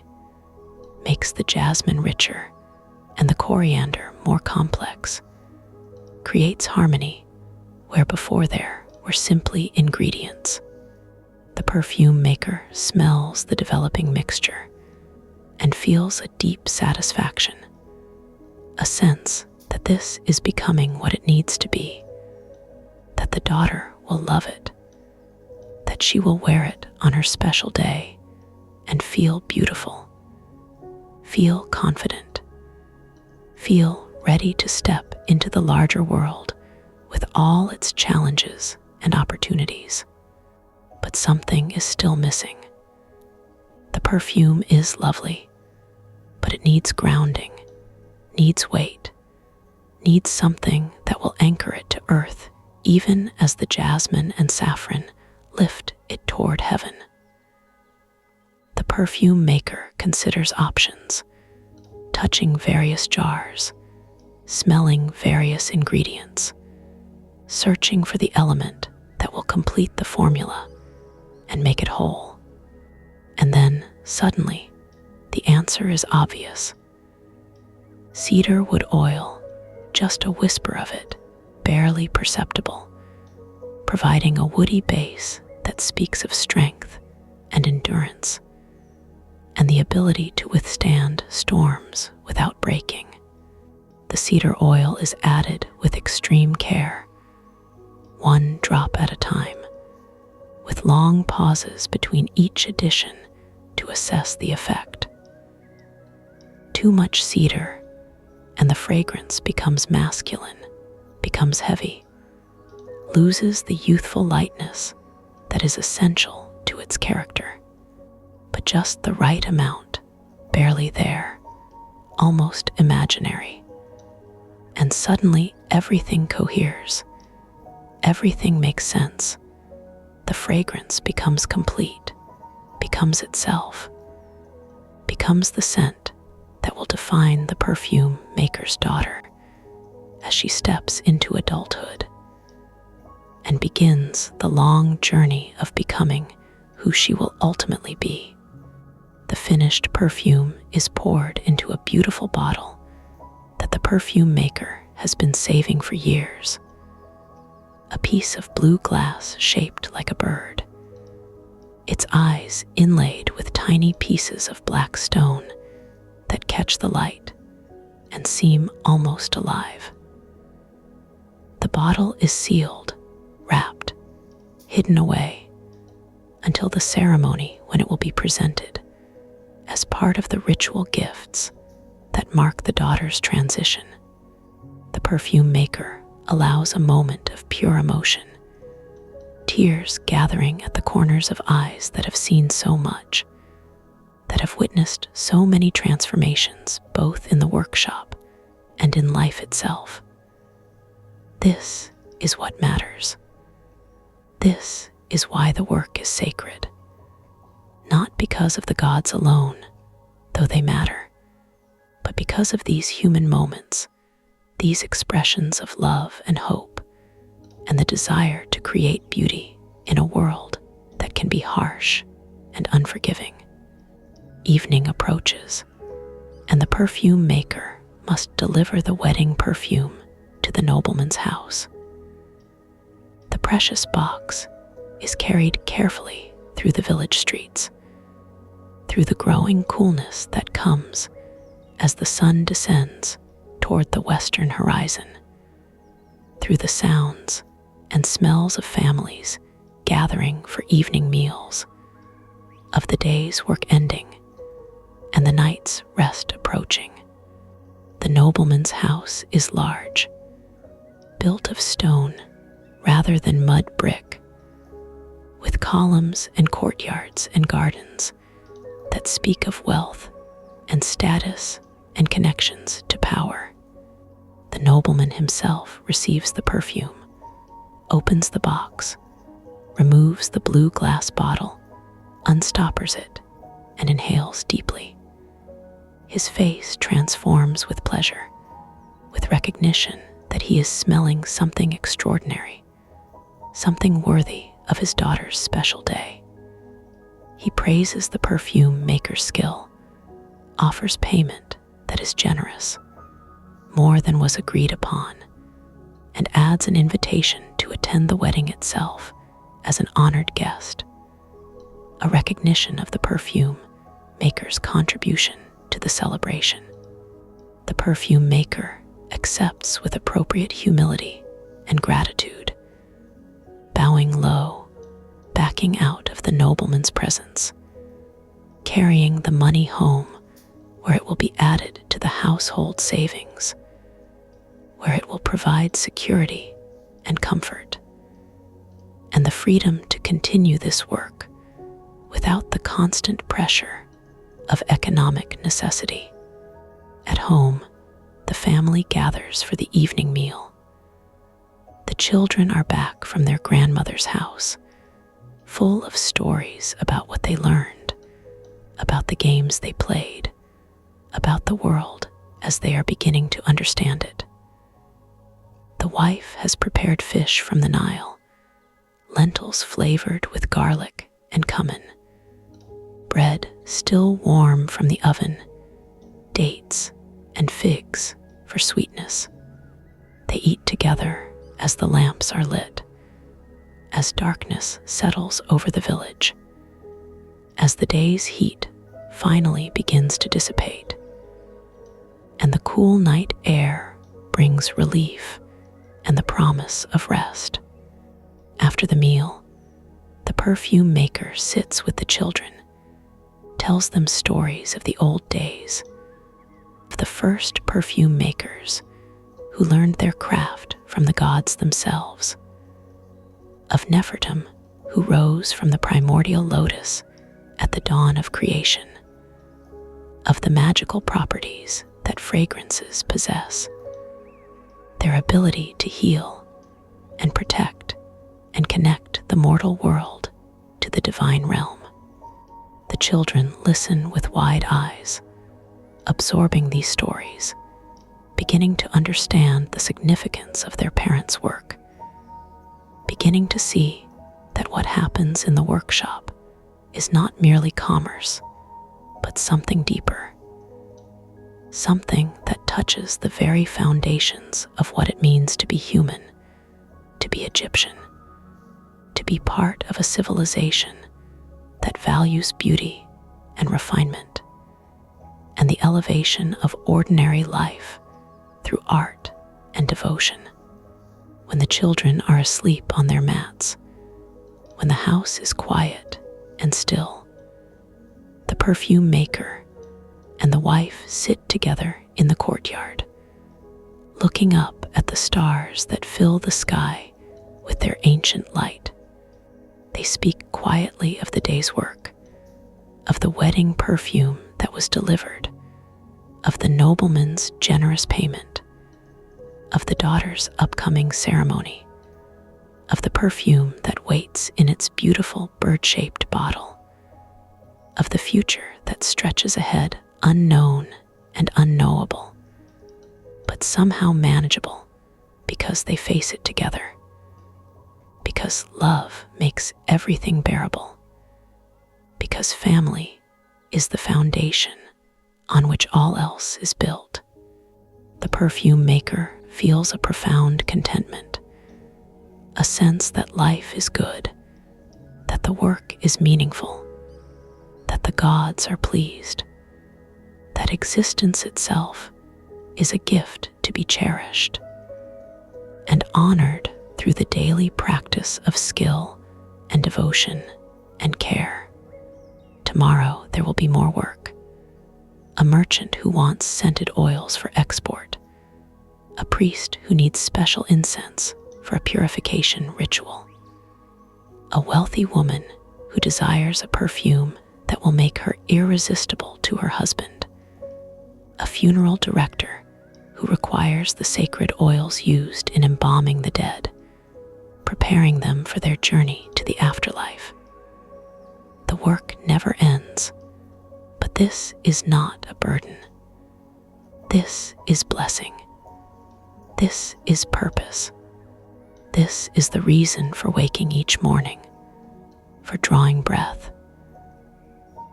makes the jasmine richer and the coriander more complex, creates harmony where before there were simply ingredients. The perfume maker smells the developing mixture and feels a deep satisfaction, a sense that this is becoming what it needs to be, that the daughter will love it, that she will wear it on her special day and feel beautiful, feel confident, feel ready to step into the larger world with all its challenges and opportunities. But something is still missing. The perfume is lovely, but it needs grounding, needs weight, needs something that will anchor it to earth, even as the jasmine and saffron lift it toward heaven. The perfume maker considers options, touching various jars, smelling various ingredients, searching for the element that will complete the formula and make it whole. And then, suddenly, the answer is obvious. Cedarwood oil, just a whisper of it, barely perceptible, providing a woody base that speaks of strength and endurance, and the ability to withstand storms without breaking. The cedar oil is added with extreme care, one drop at a time, with long pauses between each addition to assess the effect. Too much cedar, and the fragrance becomes masculine, becomes heavy, loses the youthful lightness that is essential to its character. But just the right amount, barely there, almost imaginary. And suddenly everything coheres. Everything makes sense. The fragrance becomes complete, becomes itself, becomes the scent that will define the perfume maker's daughter as she steps into adulthood and begins the long journey of becoming who she will ultimately be. The finished perfume is poured into a beautiful bottle that the perfume maker has been saving for years. A piece of blue glass shaped like a bird, its eyes inlaid with tiny pieces of black stone that catch the light and seem almost alive. The bottle is sealed, wrapped, hidden away until the ceremony when it will be presented as part of the ritual gifts that mark the daughter's transition. The perfume maker allows a moment of pure emotion, tears gathering at the corners of eyes that have seen so much, that have witnessed so many transformations both in the workshop and in life itself. This is what matters. This is why the work is sacred. Not because of the gods alone, though they matter, but because of these human moments, these expressions of love and hope, and the desire to create beauty in a world that can be harsh and unforgiving. Evening approaches, and the perfume maker must deliver the wedding perfume to the nobleman's house. The precious box is carried carefully through the village streets, through the growing coolness that comes as the sun descends toward the western horizon, through the sounds and smells of families gathering for evening meals, of the day's work ending and the night's rest approaching. The nobleman's house is large, built of stone rather than mud brick, with columns and courtyards and gardens that speak of wealth and status and connections to power. The nobleman himself receives the perfume, opens the box, removes the blue glass bottle, unstoppers it, and inhales deeply. His face transforms with pleasure, with recognition that he is smelling something extraordinary, something worthy of his daughter's special day. He praises the perfume maker's skill, offers payment that is generous, more than was agreed upon, and adds an invitation to attend the wedding itself as an honored guest, a recognition of the perfume maker's contribution to the celebration. The perfume maker accepts with appropriate humility and gratitude, bowing low, backing out of the nobleman's presence, carrying the money home where it will be added to the household savings, where it will provide security and comfort, and the freedom to continue this work without the constant pressure of economic necessity. At home, the family gathers for the evening meal. The children are back from their grandmother's house, full of stories about what they learned, about the games they played, about the world as they are beginning to understand it. The wife has prepared fish from the Nile, lentils flavored with garlic and cumin, bread still warm from the oven, dates and figs for sweetness. They eat together as the lamps are lit, as darkness settles over the village, as the day's heat finally begins to dissipate, and the cool night air brings relief and the promise of rest. After the meal, The perfume maker sits with the children, tells them stories of the old days, of the first perfume makers who learned their craft from the gods themselves, of Nefertum, who rose from the primordial lotus at the dawn of creation, of the magical properties that fragrances possess, their ability to heal and protect and connect the mortal world to the divine realm. The children listen with wide eyes, absorbing these stories, beginning to understand the significance of their parents' work, beginning to see that what happens in the workshop is not merely commerce, but something deeper, something that touches the very foundations of what it means to be human, to be Egyptian, to be part of a civilization that values beauty and refinement, and the elevation of ordinary life through art and devotion. When the children are asleep on their mats, when the house is quiet and still, the perfume maker and the wife sit together in the courtyard, looking up at the stars that fill the sky with their ancient light. They speak quietly of the day's work, of the wedding perfume that was delivered, of the nobleman's generous payment, of the daughter's upcoming ceremony, of the perfume that waits in its beautiful bird-shaped bottle, of the future that stretches ahead, unknown and unknowable, but somehow manageable because they face it together, because love makes everything bearable, because family is the foundation on which all else is built. The perfume maker feels a profound contentment, a sense that life is good, that the work is meaningful, that the gods are pleased, that existence itself is a gift to be cherished and honored through the daily practice of skill and devotion and care. Tomorrow there will be more work. A merchant who wants scented oils for export, a priest who needs special incense for a purification ritual, a wealthy woman who desires a perfume that will make her irresistible to her husband, a funeral director who requires the sacred oils used in embalming the dead, preparing them for their journey to the afterlife. The work never ends, but this is not a burden. This is blessing. This is purpose. This is the reason for waking each morning, for drawing breath,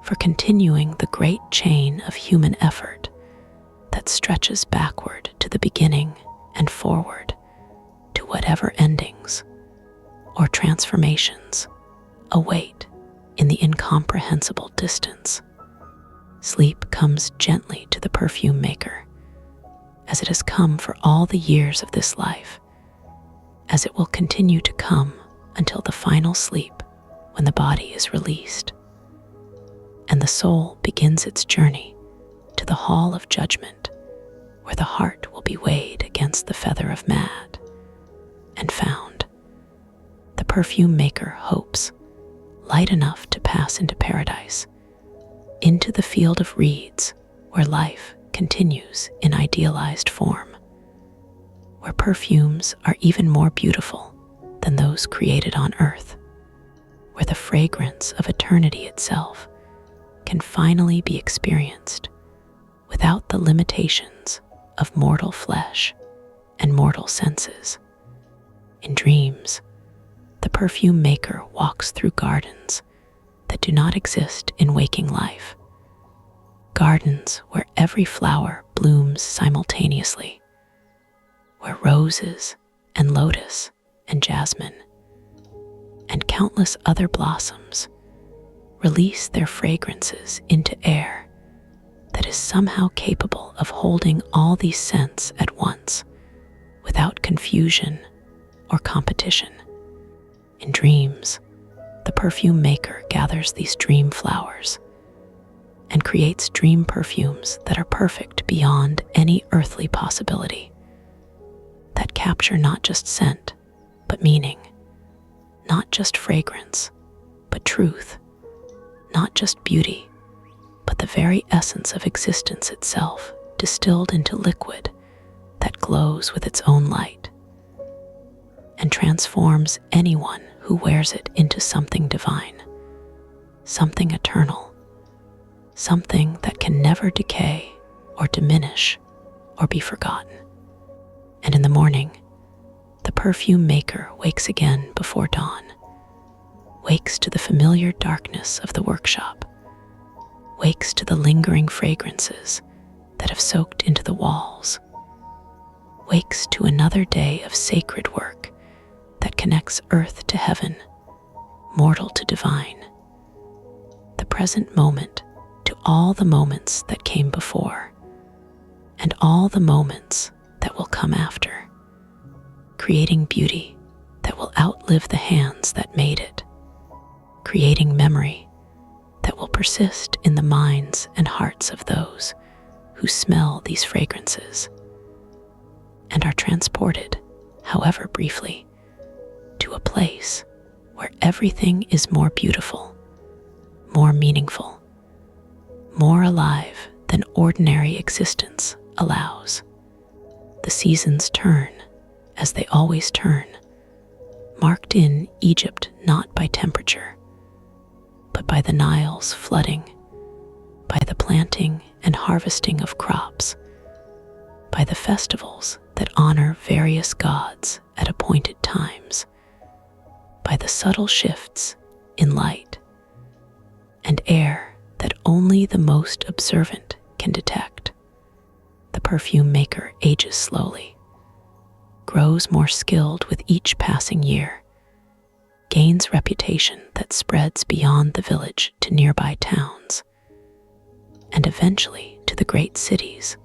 for continuing the great chain of human effort that stretches backward to the beginning and forward to whatever endings or transformations await in the incomprehensible distance. Sleep comes gently to the perfume maker, as it has come for all the years of this life, as it will continue to come until the final sleep when the body is released, and the soul begins its journey to the hall of judgment, where the heart will be weighed against the feather of mad and found. The perfume maker hopes, light enough to pass into paradise, into the field of reeds where life continues in idealized form, where perfumes are even more beautiful than those created on earth, where the fragrance of eternity itself can finally be experienced without the limitations of mortal flesh and mortal senses. In dreams, the perfume maker walks through gardens that do not exist in waking life, gardens where every flower blooms simultaneously, where roses and lotus and jasmine and countless other blossoms release their fragrances into air that is somehow capable of holding all these scents at once without confusion or competition. In dreams, the perfume maker gathers these dream flowers and creates dream perfumes that are perfect beyond any earthly possibility, that capture not just scent, but meaning, not just fragrance, but truth, not just beauty, but the very essence of existence itself, distilled into liquid that glows with its own light and transforms anyone who wears it into something divine, something eternal, something that can never decay or diminish or be forgotten. And in the morning, the perfume maker wakes again before dawn, wakes to the familiar darkness of the workshop, wakes to the lingering fragrances that have soaked into the walls, wakes to another day of sacred work that connects earth to heaven, mortal to divine, the present moment to all the moments that came before, and all the moments that will come after, creating beauty that will outlive the hands that made it, creating memory that will persist in the minds and hearts of those who smell these fragrances and are transported, however briefly, to a place where everything is more beautiful, more meaningful, more alive than ordinary existence allows. The seasons turn, as they always turn, marked in Egypt not by temperature, but by the Nile's flooding, by the planting and harvesting of crops, by the festivals that honor various gods at appointed times, by the subtle shifts in light and air that only the most observant can detect. The perfume maker ages slowly, grows more skilled with each passing year, gains reputation that spreads beyond the village to nearby towns, and eventually to the great cities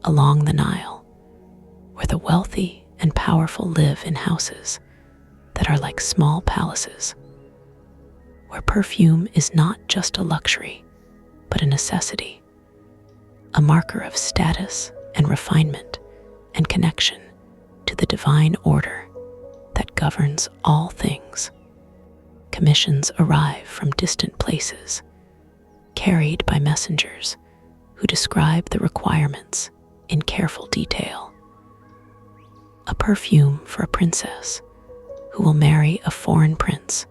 along the Nile, where the wealthy and powerful live in houses that are like small palaces, where perfume is not just a luxury, but a necessity, a marker of status and refinement and connection to the divine order that governs all things. Commissions arrive from distant places, carried by messengers who describe the requirements in careful detail. A perfume for a princess who will marry a foreign prince,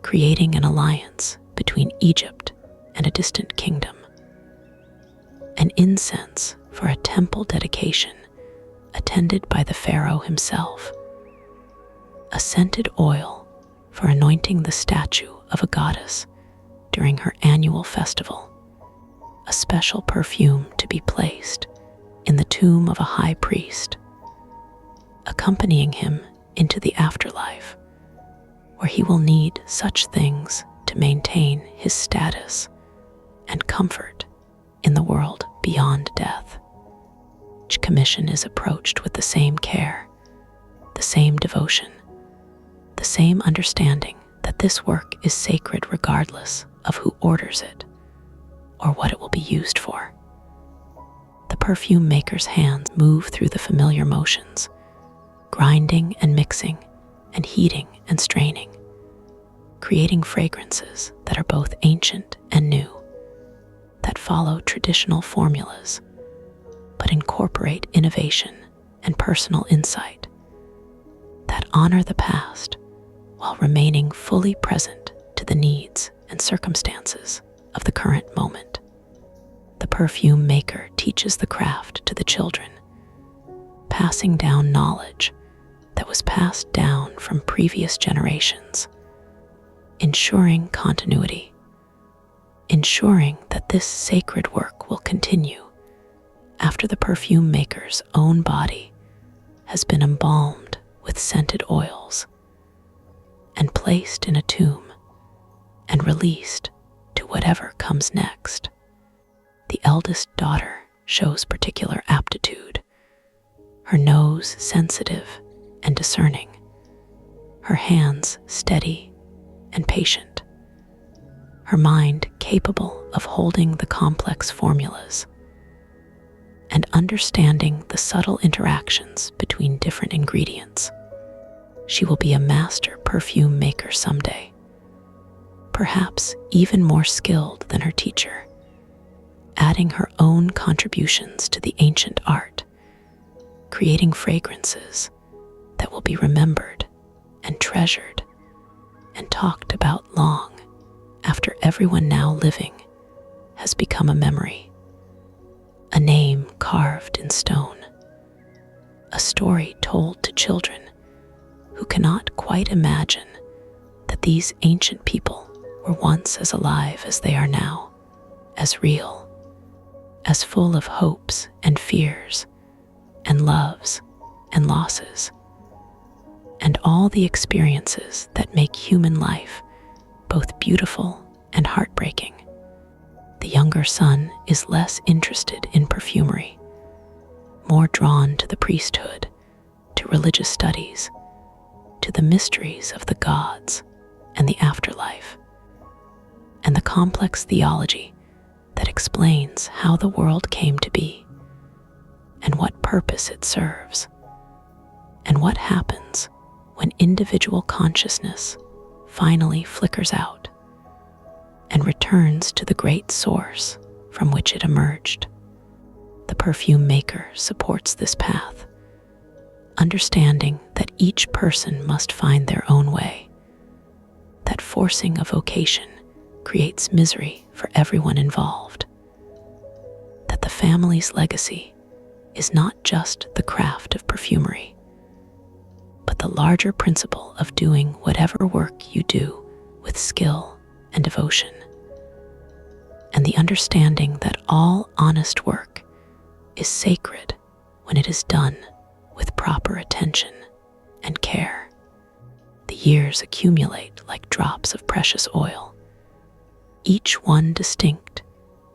creating an alliance between Egypt and a distant kingdom. An incense for a temple dedication attended by the pharaoh himself. A scented oil for anointing the statue of a goddess during her annual festival. A special perfume to be placed in the tomb of a high priest, accompanying him into the afterlife, where he will need such things to maintain his status and comfort in the world beyond death. Each commission is approached with the same care, the same devotion, the same understanding that this work is sacred regardless of who orders it or what it will be used for. The perfume maker's hands move through the familiar motions, grinding and mixing and heating and straining, creating fragrances that are both ancient and new, that follow traditional formulas, but incorporate innovation and personal insight, that honor the past while remaining fully present to the needs and circumstances of the current moment. The perfume maker teaches the craft to the children, passing down knowledge that was passed down from previous generations, ensuring continuity, ensuring that this sacred work will continue after the perfume maker's own body has been embalmed with scented oils and placed in a tomb and released to whatever comes next. The eldest daughter shows particular aptitude, her nose sensitive and discerning, her hands steady and patient, her mind capable of holding the complex formulas and understanding the subtle interactions between different ingredients. She will be a master perfume maker someday, perhaps even more skilled than her teacher, adding her own contributions to the ancient art, creating fragrances that will be remembered and treasured and talked about long after everyone now living has become a memory, a name carved in stone, a story told to children who cannot quite imagine that these ancient people were once as alive as they are now, as real, as full of hopes and fears and loves and losses, and all the experiences that make human life both beautiful and heartbreaking. The younger son is less interested in perfumery, more drawn to the priesthood, to religious studies, to the mysteries of the gods and the afterlife, and the complex theology that explains how the world came to be, and what purpose it serves, and what happens when individual consciousness finally flickers out and returns to the great source from which it emerged. The perfume maker supports this path, understanding that each person must find their own way, that forcing a vocation creates misery for everyone involved, that the family's legacy is not just the craft of perfumery, but the larger principle of doing whatever work you do with skill and devotion, and the understanding that all honest work is sacred when it is done with proper attention and care. The years accumulate like drops of precious oil, each one distinct,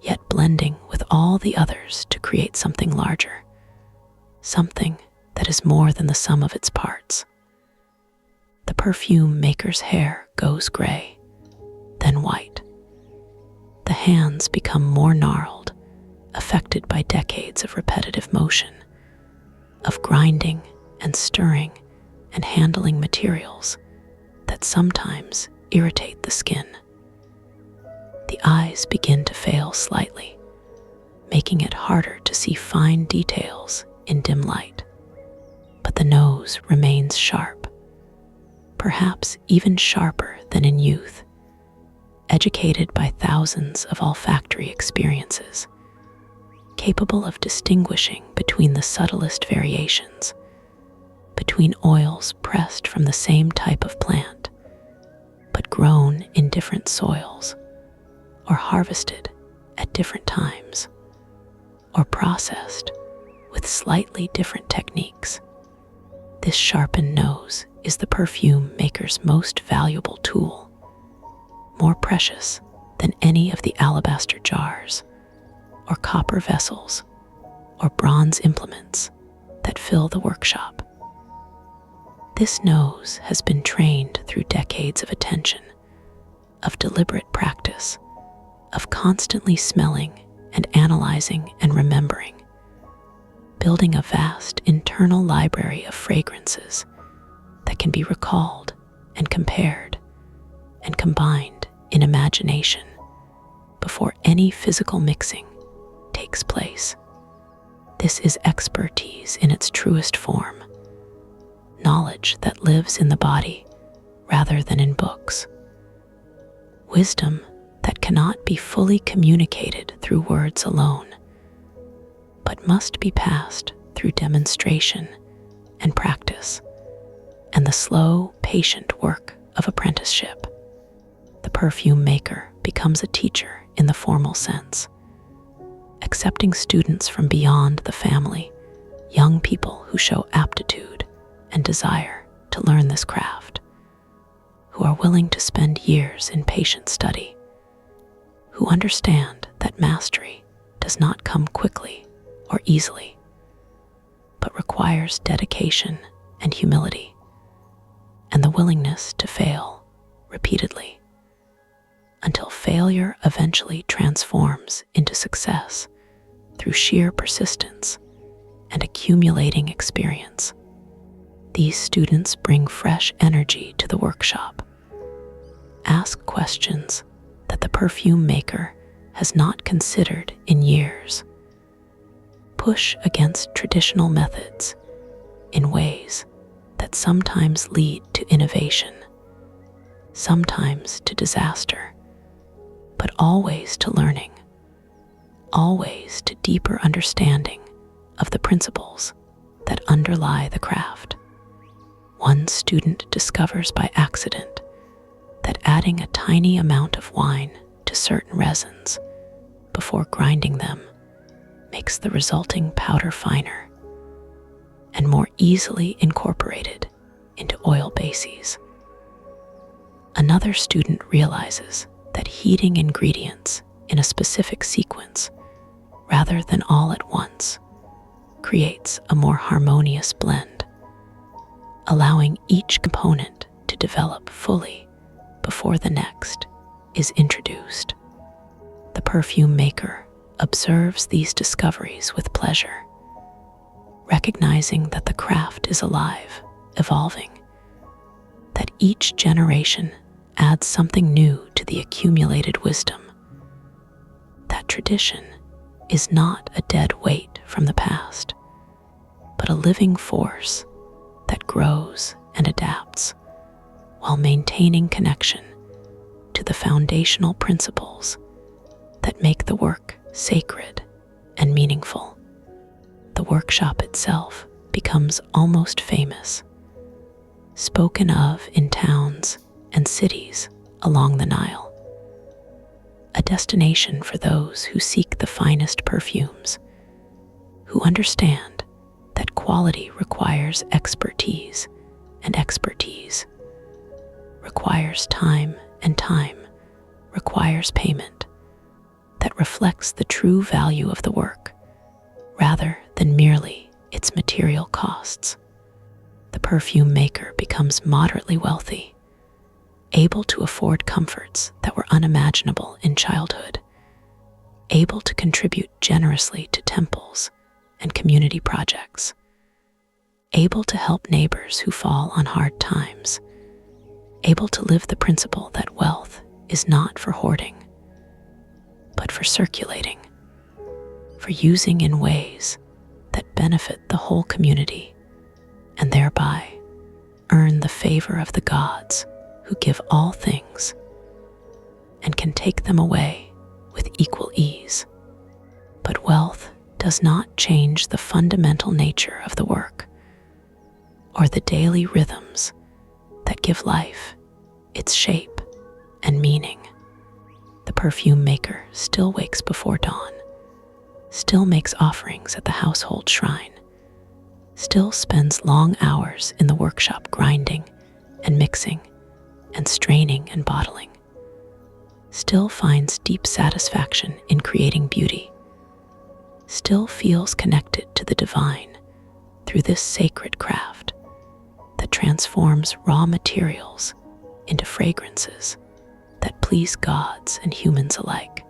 yet blending with all the others to create something larger, something that is more than the sum of its parts. The perfume maker's hair goes gray, then white. The hands become more gnarled, affected by decades of repetitive motion, of grinding and stirring and handling materials that sometimes irritate the skin. The eyes begin to fail slightly, making it harder to see fine details in dim light. But the nose remains sharp, perhaps even sharper than in youth, educated by thousands of olfactory experiences, capable of distinguishing between the subtlest variations, between oils pressed from the same type of plant, but grown in different soils, or harvested at different times, or processed with slightly different techniques. This sharpened nose is the perfume maker's most valuable tool, more precious than any of the alabaster jars, or copper vessels, or bronze implements that fill the workshop. This nose has been trained through decades of attention, of deliberate practice, of constantly smelling and analyzing and remembering, building a vast internal library of fragrances that can be recalled and compared and combined in imagination before any physical mixing takes place. This is expertise in its truest form, knowledge that lives in the body rather than in books, wisdom that cannot be fully communicated through words alone, but must be passed through demonstration and practice, and the slow, patient work of apprenticeship. The perfume maker becomes a teacher in the formal sense, accepting students from beyond the family, young people who show aptitude and desire to learn this craft, who are willing to spend years in patient study, who understand that mastery does not come quickly or easily, but requires dedication and humility, and the willingness to fail repeatedly, until failure eventually transforms into success through sheer persistence and accumulating experience. These students bring fresh energy to the workshop, ask questions that the perfume maker has not considered in years, push against traditional methods in ways that sometimes lead to innovation, sometimes to disaster, but always to learning, always to deeper understanding of the principles that underlie the craft. One student discovers by accident that adding a tiny amount of wine to certain resins before grinding them makes the resulting powder finer and more easily incorporated into oil bases. Another student realizes that heating ingredients in a specific sequence rather than all at once creates a more harmonious blend, allowing each component to develop fully before the next is introduced. The perfume maker observes these discoveries with pleasure, recognizing that the craft is alive, evolving, that each generation adds something new to the accumulated wisdom, that tradition is not a dead weight from the past, but a living force that grows and adapts while maintaining connection to the foundational principles that make the work sacred and meaningful. The workshop itself becomes almost famous, spoken of in towns and cities along the Nile, a destination for those who seek the finest perfumes, who understand that quality requires expertise, and expertise requires time, and time requires payment that reflects the true value of the work rather than merely its material costs. The perfume maker becomes moderately wealthy, able to afford comforts that were unimaginable in childhood, able to contribute generously to temples and community projects, able to help neighbors who fall on hard times, able to live the principle that wealth is not for hoarding, but for circulating, for using in ways that benefit the whole community and thereby earn the favor of the gods who give all things and can take them away with equal ease. But wealth does not change the fundamental nature of the work or the daily rhythms that give life its shape and meaning. The perfume maker still wakes before dawn, still makes offerings at the household shrine, still spends long hours in the workshop grinding and mixing and straining and bottling, still finds deep satisfaction in creating beauty, still feels connected to the divine through this sacred craft that transforms raw materials into fragrances that please gods and humans alike,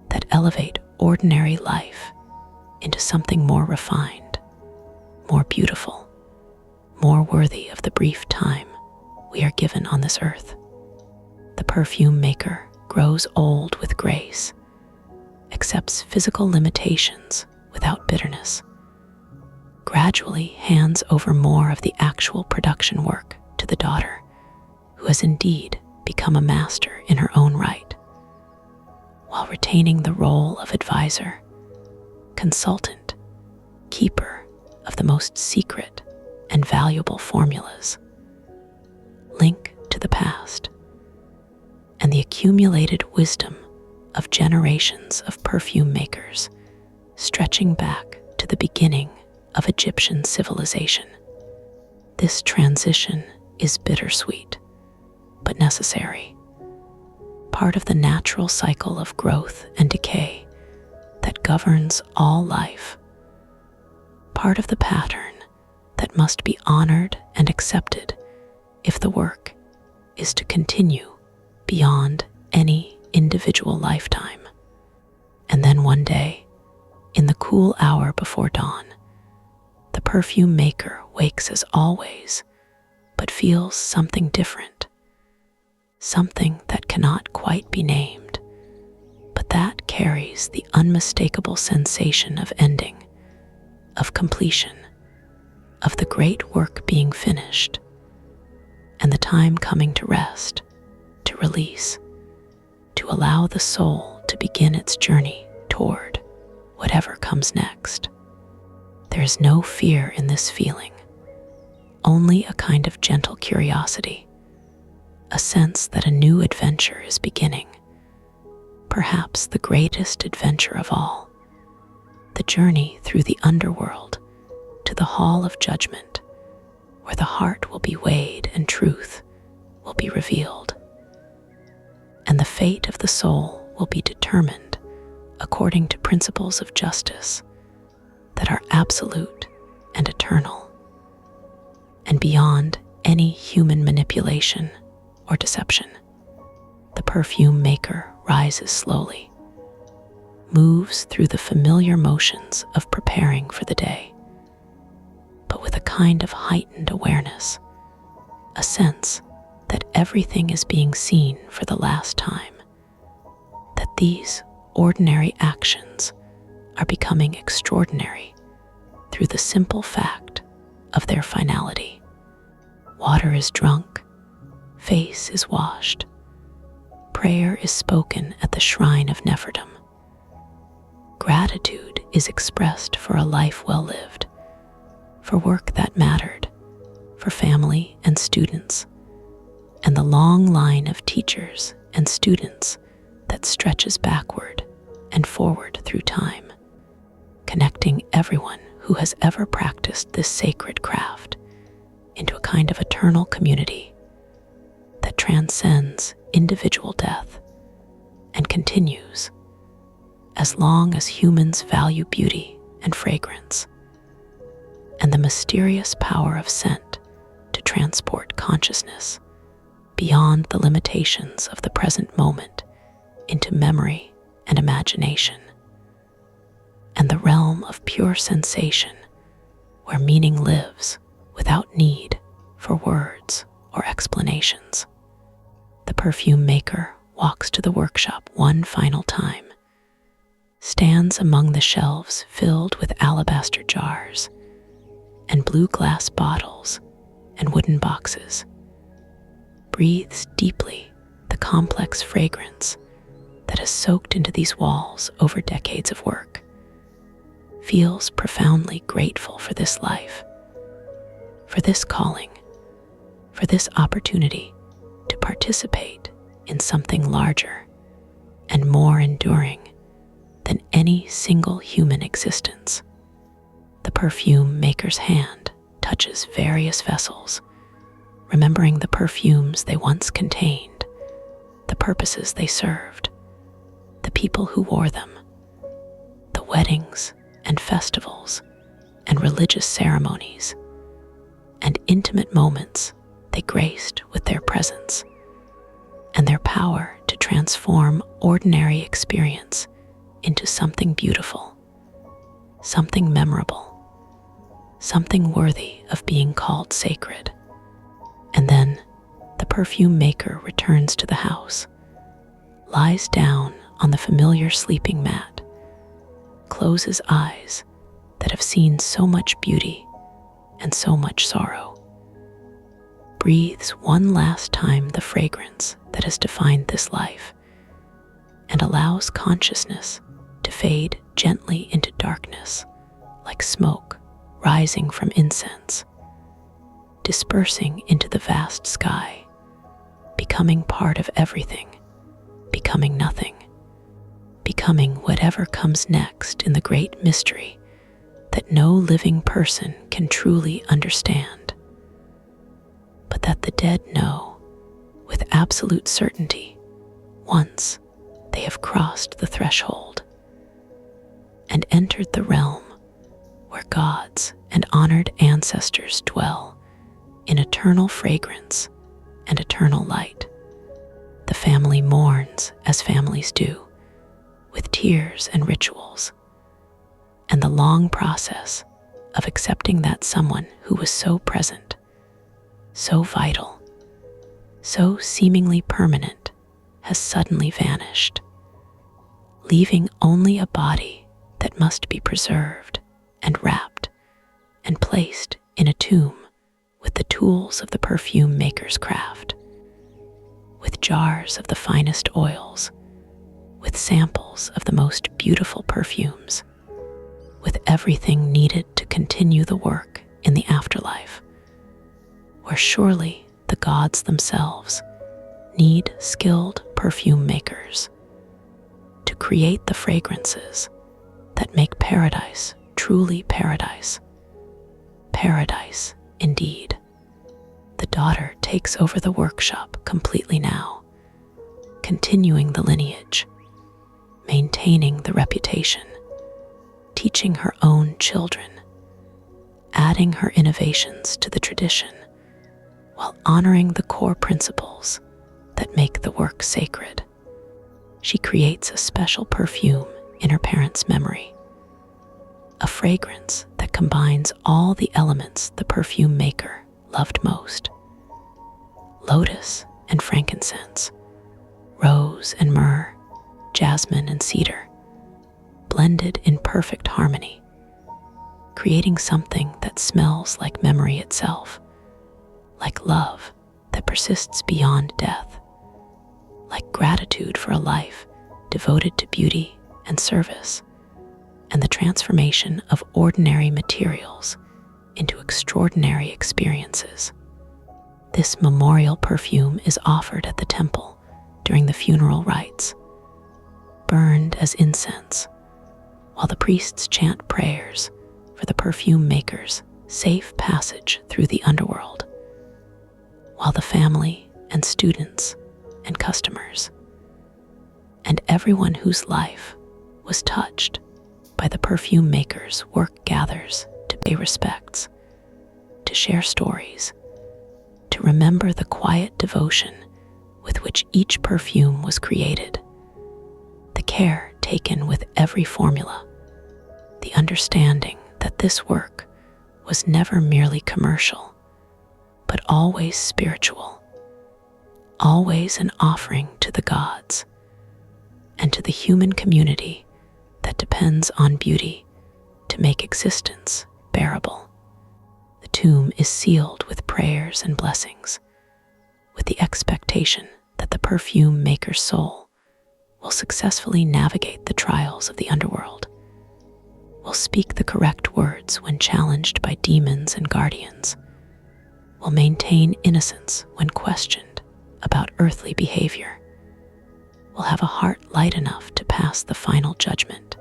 that elevate ordinary life into something more refined, more beautiful, more worthy of the brief time we are given on this earth. The perfume maker grows old with grace, accepts physical limitations without bitterness, gradually hands over more of the actual production work to the daughter, who has indeed become a master in her own right, while retaining the role of advisor, consultant, keeper of the most secret and valuable formulas. Link to the past and the accumulated wisdom of generations of perfume makers, stretching back to the beginning of Egyptian civilization. This transition is bittersweet, but necessary, part of the natural cycle of growth and decay that governs all life, part of the pattern that must be honored and accepted if the work is to continue beyond any individual lifetime. And then one day, in the cool hour before dawn, the perfume maker wakes as always, but feels something different, something that cannot quite be named, but that carries the unmistakable sensation of ending, of completion, of the great work being finished, and the time coming to rest, to release, to allow the soul to begin its journey toward whatever comes next. There is no fear in this feeling, only a kind of gentle curiosity, a sense that a new adventure is beginning, perhaps the greatest adventure of all, the journey through the underworld to the hall of judgment, where the heart will be weighed and truth will be revealed, and the fate of the soul will be determined according to principles of justice that are absolute and eternal, and beyond any human manipulation or deception. The perfume maker rises slowly, moves through the familiar motions of preparing for the day, but with a kind of heightened awareness, a sense that everything is being seen for the last time, that these ordinary actions are becoming extraordinary through the simple fact of their finality. Water is drunk, face is washed, prayer is spoken at the shrine of Nefertum. Gratitude is expressed for a life well lived, for work that mattered, for family and students, and the long line of teachers and students that stretches backward and forward through time, connecting everyone who has ever practiced this sacred craft into a kind of eternal community that transcends individual death and continues as long as humans value beauty and fragrance, and the mysterious power of scent to transport consciousness beyond the limitations of the present moment into memory and imagination, and the realm of pure sensation where meaning lives without need for words or explanations. The perfume maker walks to the workshop one final time, stands among the shelves filled with alabaster jars and blue glass bottles and wooden boxes, breathes deeply the complex fragrance that has soaked into these walls over decades of work, feels profoundly grateful for this life, for this calling, for this opportunity to participate in something larger and more enduring than any single human existence. The perfume maker's hand touches various vessels, remembering the perfumes they once contained, the purposes they served, the people who wore them, the weddings and festivals and religious ceremonies and intimate moments they graced with their presence, and their power to transform ordinary experience into something beautiful, something memorable, something worthy of being called sacred. And then the perfume maker returns to the house, lies down on the familiar sleeping mat, closes eyes that have seen so much beauty and so much sorrow, breathes one last time the fragrance that has defined this life, and allows consciousness to fade gently into darkness like smoke rising from incense, dispersing into the vast sky, becoming part of everything, becoming nothing, becoming whatever comes next in the great mystery that no living person can truly understand, but that the dead know with absolute certainty once they have crossed the threshold and entered the realm where gods and honored ancestors dwell in eternal fragrance and eternal light. The family mourns as families do, with tears and rituals, and the long process of accepting that someone who was so present, so vital, so seemingly permanent, has suddenly vanished, leaving only a body that must be preserved and wrapped and placed in a tomb with the tools of the perfume maker's craft, with jars of the finest oils, with samples of the most beautiful perfumes, with everything needed to continue the work in the afterlife, where surely the gods themselves need skilled perfume makers to create the fragrances that make paradise truly paradise. Paradise indeed. The daughter takes over the workshop completely now, continuing the lineage, maintaining the reputation, teaching her own children, adding her innovations to the tradition, while honoring the core principles that make the work sacred. She creates a special perfume in her parents' memory, a fragrance that combines all the elements the perfume maker loved most: lotus and frankincense, rose and myrrh, jasmine and cedar, blended in perfect harmony, creating something that smells like memory itself, like love that persists beyond death, like gratitude for a life devoted to beauty and service, and the transformation of ordinary materials into extraordinary experiences. This memorial perfume is offered at the temple during the funeral rites, burned as incense, while the priests chant prayers for the perfume maker's safe passage through the underworld, while the family and students and customers and everyone whose life was touched by the perfume maker's work gathers to pay respects, to share stories, to remember the quiet devotion with which each perfume was created, the care taken with every formula, the understanding that this work was never merely commercial, but always spiritual, always an offering to the gods and to the human community that depends on beauty to make existence bearable. The tomb is sealed with prayers and blessings, with the expectation that the perfume maker's soul will successfully navigate the trials of the underworld, will speak the correct words when challenged by demons and guardians, will maintain innocence when questioned about earthly behavior, will have a heart light enough to pass the final judgment,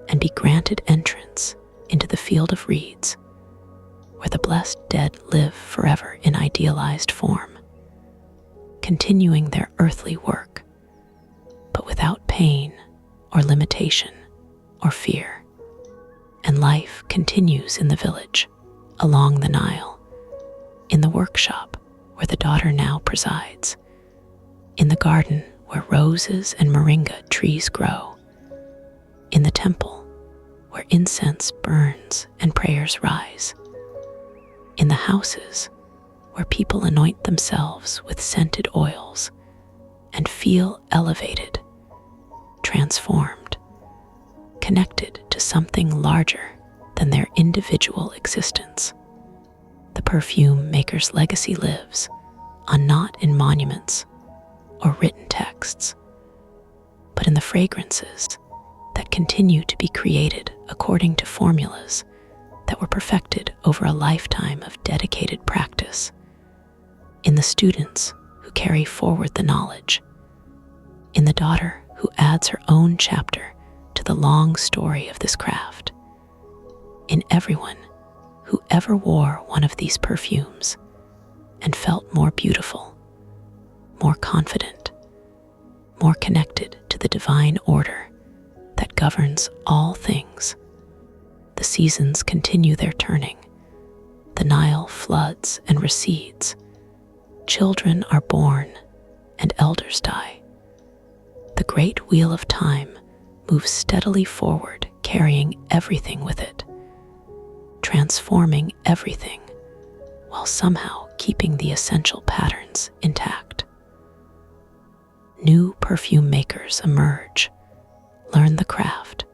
and be granted entrance into the field of reeds, where the blessed dead live forever in idealized form, continuing their earthly work, but without pain or limitation or fear. And life continues in the village, along the Nile, in the workshop where the daughter now presides, in the garden where roses and moringa trees grow, in the temple where incense burns and prayers rise, in the houses where people anoint themselves with scented oils and feel elevated, transformed, connected to something larger than their individual existence. The perfume maker's legacy lives on not in monuments or written texts, but in the fragrances that continue to be created according to formulas that were perfected over a lifetime of dedicated practice, in the students who carry forward the knowledge, in the daughter who adds her own chapter to the long story of this craft, in everyone who ever wore one of these perfumes and felt more beautiful, more confident, more connected to the divine order that governs all things. The seasons continue their turning. The Nile floods and recedes, Children are born and elders die. The great wheel of time moves steadily forward, carrying everything with it, transforming everything while somehow keeping the essential patterns intact. New perfume makers emerge, learn the craft,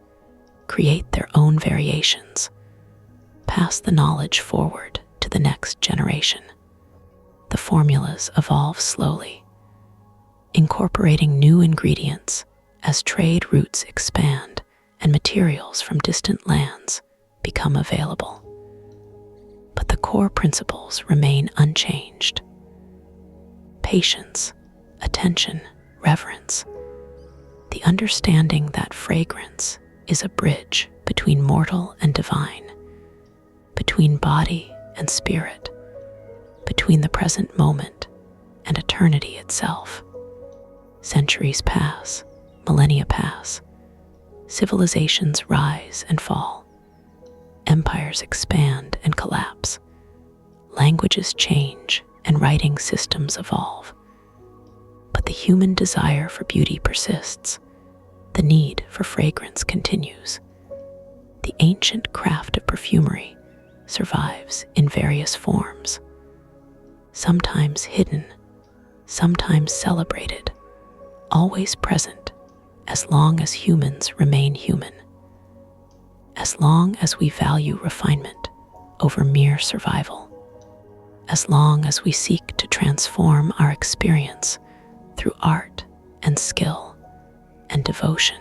create their own variations, pass the knowledge forward to the next generation. The formulas evolve slowly, incorporating new ingredients as trade routes expand and materials from distant lands become available. But the core principles remain unchanged. Patience, attention, reverence. The understanding that fragrance is a bridge between mortal and divine, between body and spirit, between the present moment and eternity itself. Centuries pass, millennia pass, civilizations rise and fall, empires expand and collapse, languages change and writing systems evolve. But the human desire for beauty persists. The need for fragrance continues. The ancient craft of perfumery survives in various forms, sometimes hidden, sometimes celebrated, always present as long as humans remain human, as long as we value refinement over mere survival, as long as we seek to transform our experience through art and skill and devotion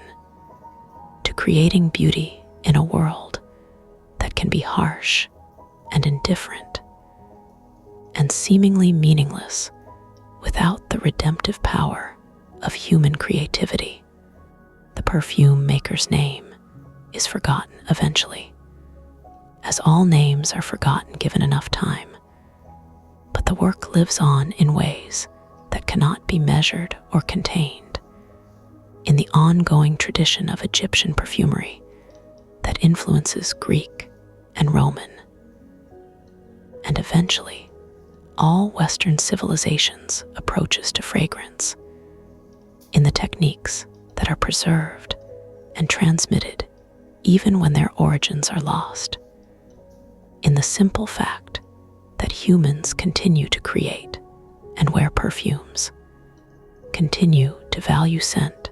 to creating beauty in a world that can be harsh and indifferent and seemingly meaningless without the redemptive power of human creativity. The perfume maker's name is forgotten eventually, as all names are forgotten given enough time. But the work lives on in ways that cannot be measured or contained, in the ongoing tradition of Egyptian perfumery that influences Greek and Roman, and eventually all Western civilizations' approaches to fragrance, in the techniques that are preserved and transmitted even when their origins are lost, in the simple fact that humans continue to create and wear perfumes, continue to value scent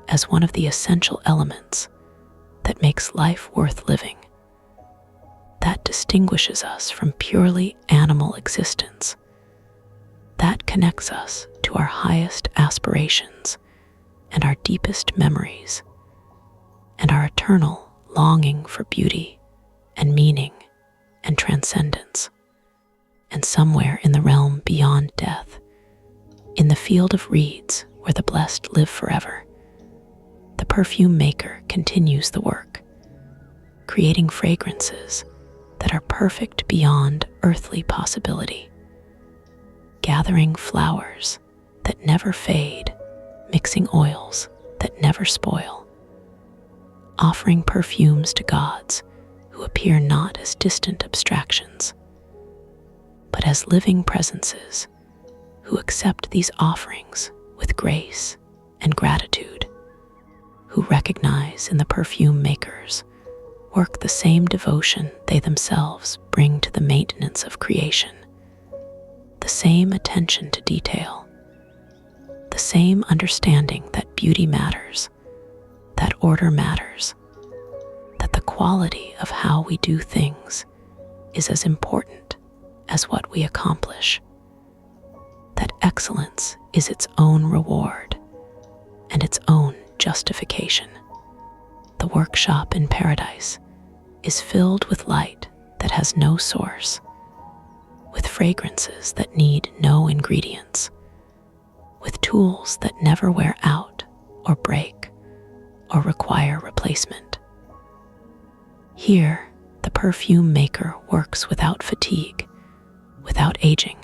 as one of the essential elements that makes life worth living, that distinguishes us from purely animal existence, that connects us to our highest aspirations and our deepest memories, and our eternal longing for beauty and meaning and transcendence. And somewhere in the realm beyond death, in the field of reeds where the blessed live forever, the perfume maker continues the work, creating fragrances that are perfect beyond earthly possibility, gathering flowers that never fade, mixing oils that never spoil, offering perfumes to gods who appear not as distant abstractions, but as living presences who accept these offerings with grace and gratitude, who recognize in the perfume makers work the same devotion they themselves bring to the maintenance of creation, the same attention to detail, the same understanding that beauty matters, that order matters, that the quality of how we do things is as important as what we accomplish, that excellence is its own reward and its own justification. The workshop in paradise is filled with light that has no source, with fragrances that need no ingredients, with tools that never wear out or break or require replacement. Here, the perfume maker works without fatigue, without aging,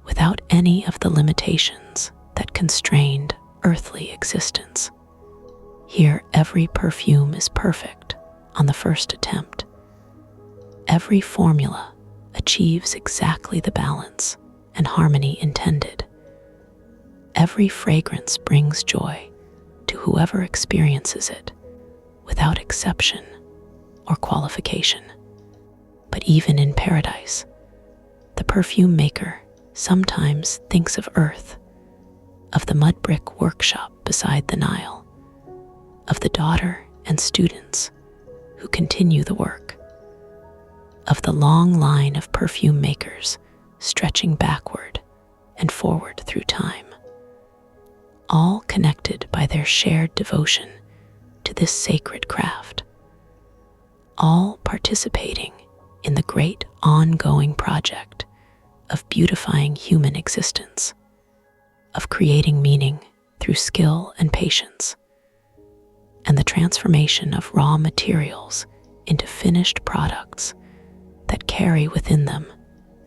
without any of the limitations that constrained earthly existence. Here, every perfume is perfect on the first attempt. Every formula achieves exactly the balance and harmony intended. Every fragrance brings joy to whoever experiences it, without exception or qualification. But even in paradise, the perfume maker sometimes thinks of earth, of the mud brick workshop beside the Nile, of the daughter and students who continue the work, of the long line of perfume makers stretching backward and forward through time, all connected by their shared devotion to this sacred craft, all participating in the great ongoing project of beautifying human existence, of creating meaning through skill and patience, and the transformation of raw materials into finished products that carry within them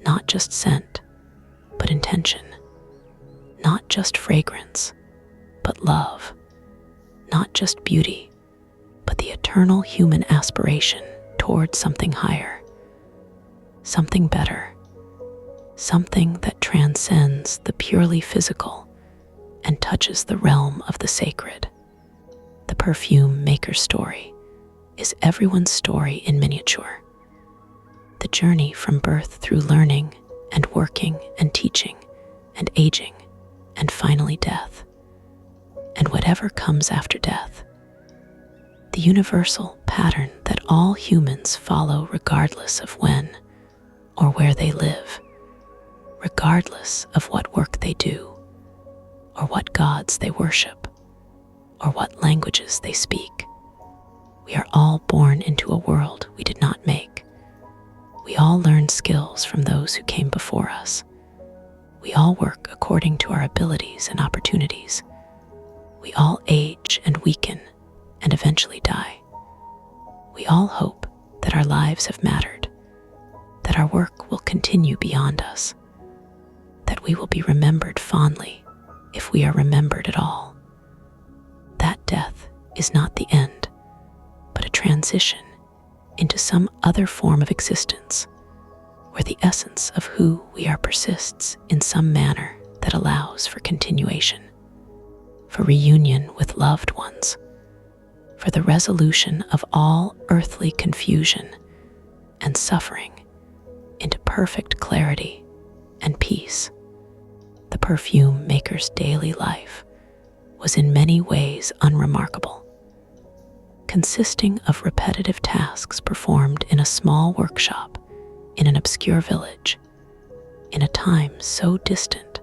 not just scent, but intention, not just fragrance, but love, not just beauty, but the eternal human aspiration towards something higher, something better, something that transcends the purely physical and touches the realm of the sacred. The perfume maker's story is everyone's story in miniature. The journey from birth through learning and working and teaching and aging and finally death, and whatever comes after death. The universal pattern that all humans follow regardless of when or where they live, regardless of what work they do, or what gods they worship, or what languages they speak. We are all born into a world we did not make. We all learn skills from those who came before us. We all work according to our abilities and opportunities. We all age and weaken and eventually die. We all hope that our lives have mattered, that our work will continue beyond us, that we will be remembered fondly if we are remembered at all. That death is not the end, but a transition into some other form of existence, where the essence of who we are persists in some manner that allows for continuation, for reunion with loved ones, for the resolution of all earthly confusion and suffering into perfect clarity and peace. The perfume maker's daily life was in many ways unremarkable, consisting of repetitive tasks performed in a small workshop in an obscure village, in a time so distant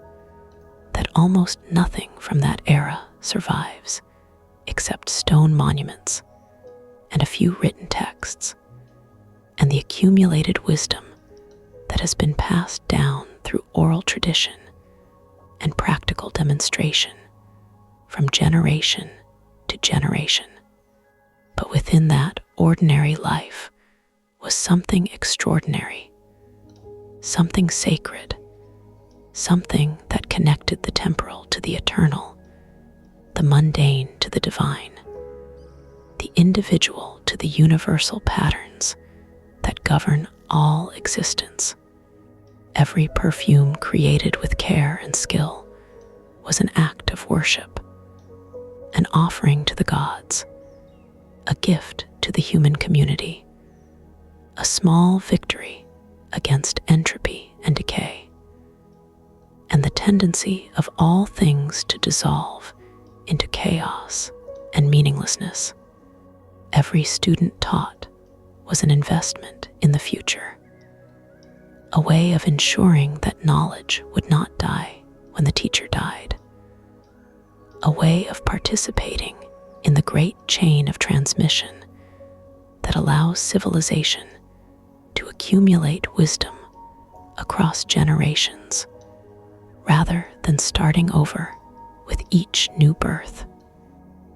that almost nothing from that era survives except stone monuments and a few written texts, and the accumulated wisdom that has been passed down through oral tradition and practical demonstration from generation to generation. But within that ordinary life was something extraordinary, something sacred, something that connected the temporal to the eternal, the mundane to the divine, the individual to the universal patterns that govern all existence. Every perfume created with care and skill was an act of worship, an offering to the gods, a gift to the human community, a small victory against entropy and decay, and the tendency of all things to dissolve into chaos and meaninglessness. Every student taught was an investment in the future, a way of ensuring that knowledge would not die when the teacher died, a way of participating in the great chain of transmission that allows civilization to accumulate wisdom across generations rather than starting over with each new birth.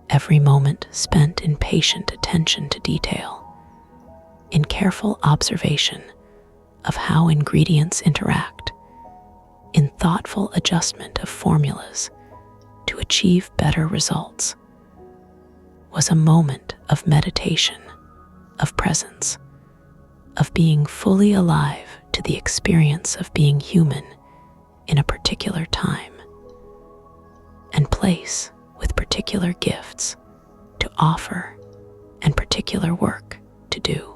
Every moment spent in patient attention to detail, in careful observation of how ingredients interact, in thoughtful adjustment of formulas to achieve better results, was a moment of meditation, of presence, of being fully alive to the experience of being human in a particular time and place with particular gifts to offer and particular work to do.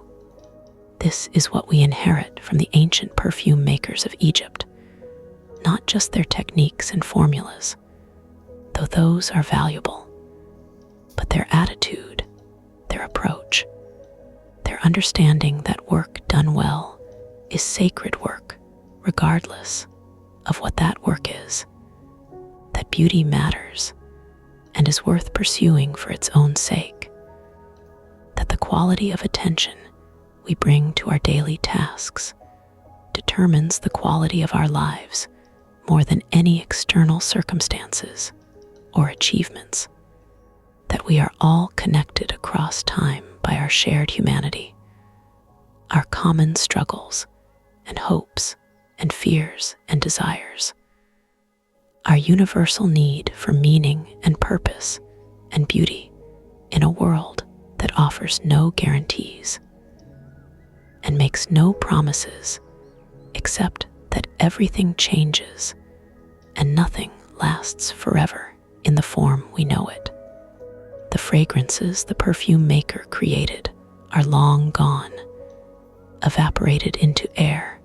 This is what we inherit from the ancient perfume makers of Egypt, not just their techniques and formulas, though those are valuable, but their attitude, their approach, their understanding that work done well is sacred work, regardless of what that work is, that beauty matters and is worth pursuing for its own sake, that the quality of attention we bring to our daily tasks determines the quality of our lives more than any external circumstances or achievements, that we are all connected across time by our shared humanity, our common struggles and hopes and fears and desires, our universal need for meaning and purpose and beauty in a world that offers no guarantees and makes no promises except that everything changes and nothing lasts forever in the form we know it. The fragrances the perfume maker created are long gone, evaporated into air,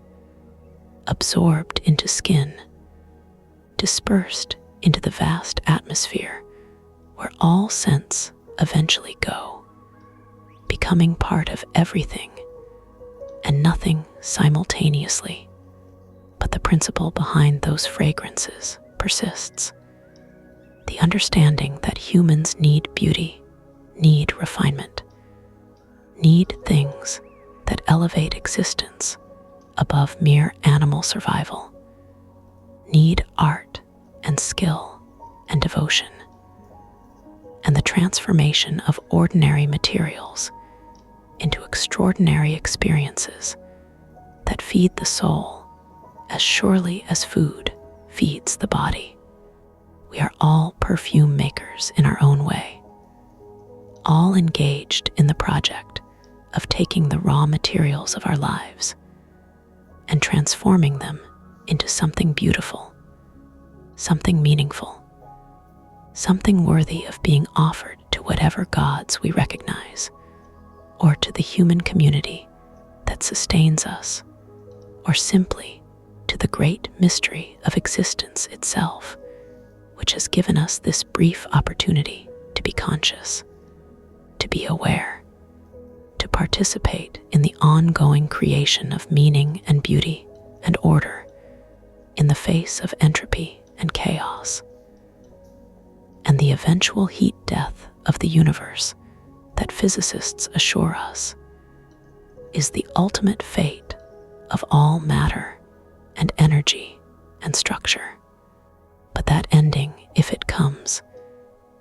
absorbed into skin, dispersed into the vast atmosphere where all scents eventually go, becoming part of everything and nothing simultaneously. But the principle behind those fragrances persists. The understanding that humans need beauty, need refinement, need things that elevate existence above mere animal survival, need art and skill and devotion, and the transformation of ordinary materials into extraordinary experiences that feed the soul as surely as food feeds the body. We are all perfume makers in our own way, all engaged in the project of taking the raw materials of our lives and transforming them into something beautiful, something meaningful, something worthy of being offered to whatever gods we recognize, or to the human community that sustains us, or simply to the great mystery of existence itself, which has given us this brief opportunity to be conscious, to be aware, to participate in the ongoing creation of meaning and beauty and order in the face of entropy and chaos, and the eventual heat death of the universe that physicists assure us is the ultimate fate of all matter and energy and structure. But that ending, if it comes,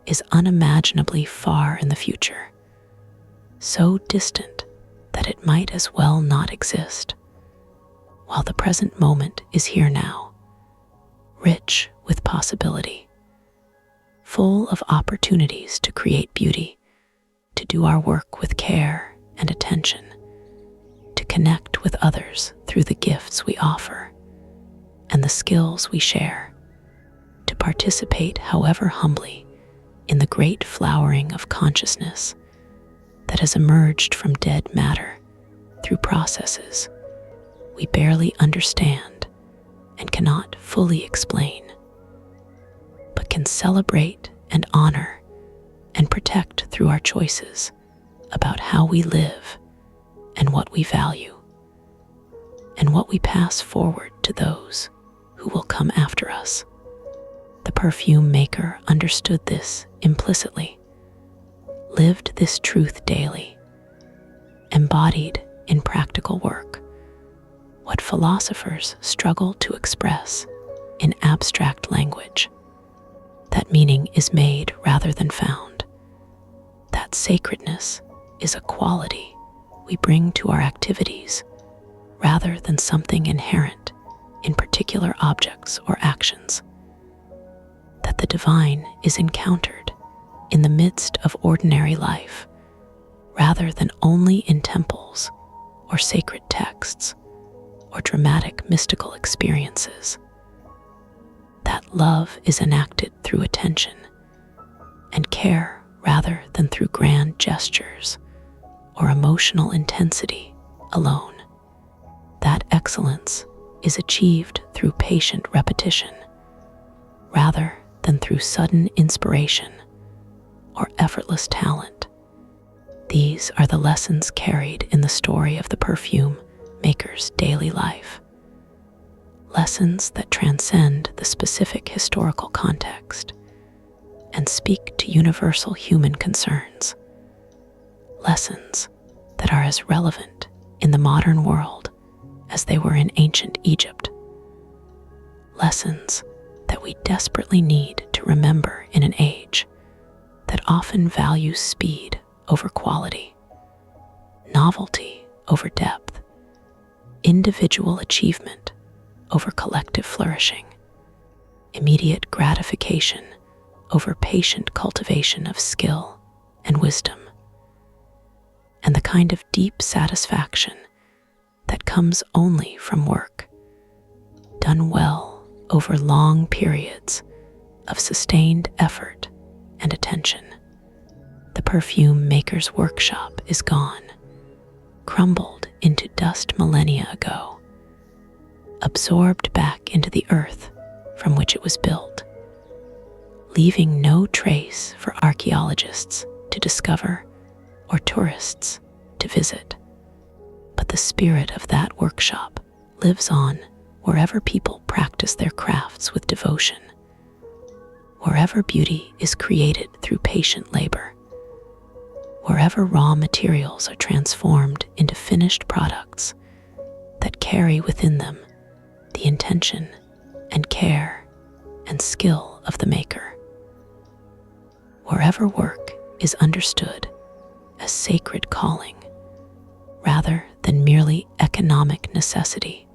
is unimaginably far in the future, so distant that it might as well not exist, while the present moment is here now, rich with possibility, full of opportunities to create beauty, to do our work with care and attention, to connect with others through the gifts we offer and the skills we share, to participate, however humbly, in the great flowering of consciousness that has emerged from dead matter through processes we barely understand and cannot fully explain, but can celebrate and honor and protect through our choices about how we live and what we value, and what we pass forward to those who will come after us. The perfume maker understood this implicitly, lived this truth daily, embodied in practical work what philosophers struggle to express in abstract language. That meaning is made rather than found. That sacredness is a quality we bring to our activities rather than something inherent in particular objects or actions. That the divine is encountered in the midst of ordinary life rather than only in temples or sacred texts or dramatic mystical experiences. that love is enacted through attention and care rather than through grand gestures or emotional intensity alone. That excellence is achieved through patient repetition rather than through sudden inspiration or effortless talent. These are the lessons carried in the story of the perfume maker's daily life. Lessons that transcend the specific historical context and speak to universal human concerns. Lessons that are as relevant in the modern world as they were in ancient Egypt. Lessons that we desperately need to remember in an age that often values speed over quality, novelty over depth, individual achievement over collective flourishing, immediate gratification over patient cultivation of skill and wisdom, and the kind of deep satisfaction that comes only from work done well over long periods of sustained effort and attention. The perfume maker's workshop is gone, crumbled into dust millennia ago, absorbed back into the earth from which it was built, leaving no trace for archaeologists to discover or tourists to visit. But the spirit of that workshop lives on wherever people practice their crafts with devotion, wherever beauty is created through patient labor, wherever raw materials are transformed into finished products that carry within them the intention and care and skill of the maker. Wherever work is understood as sacred calling rather than merely economic necessity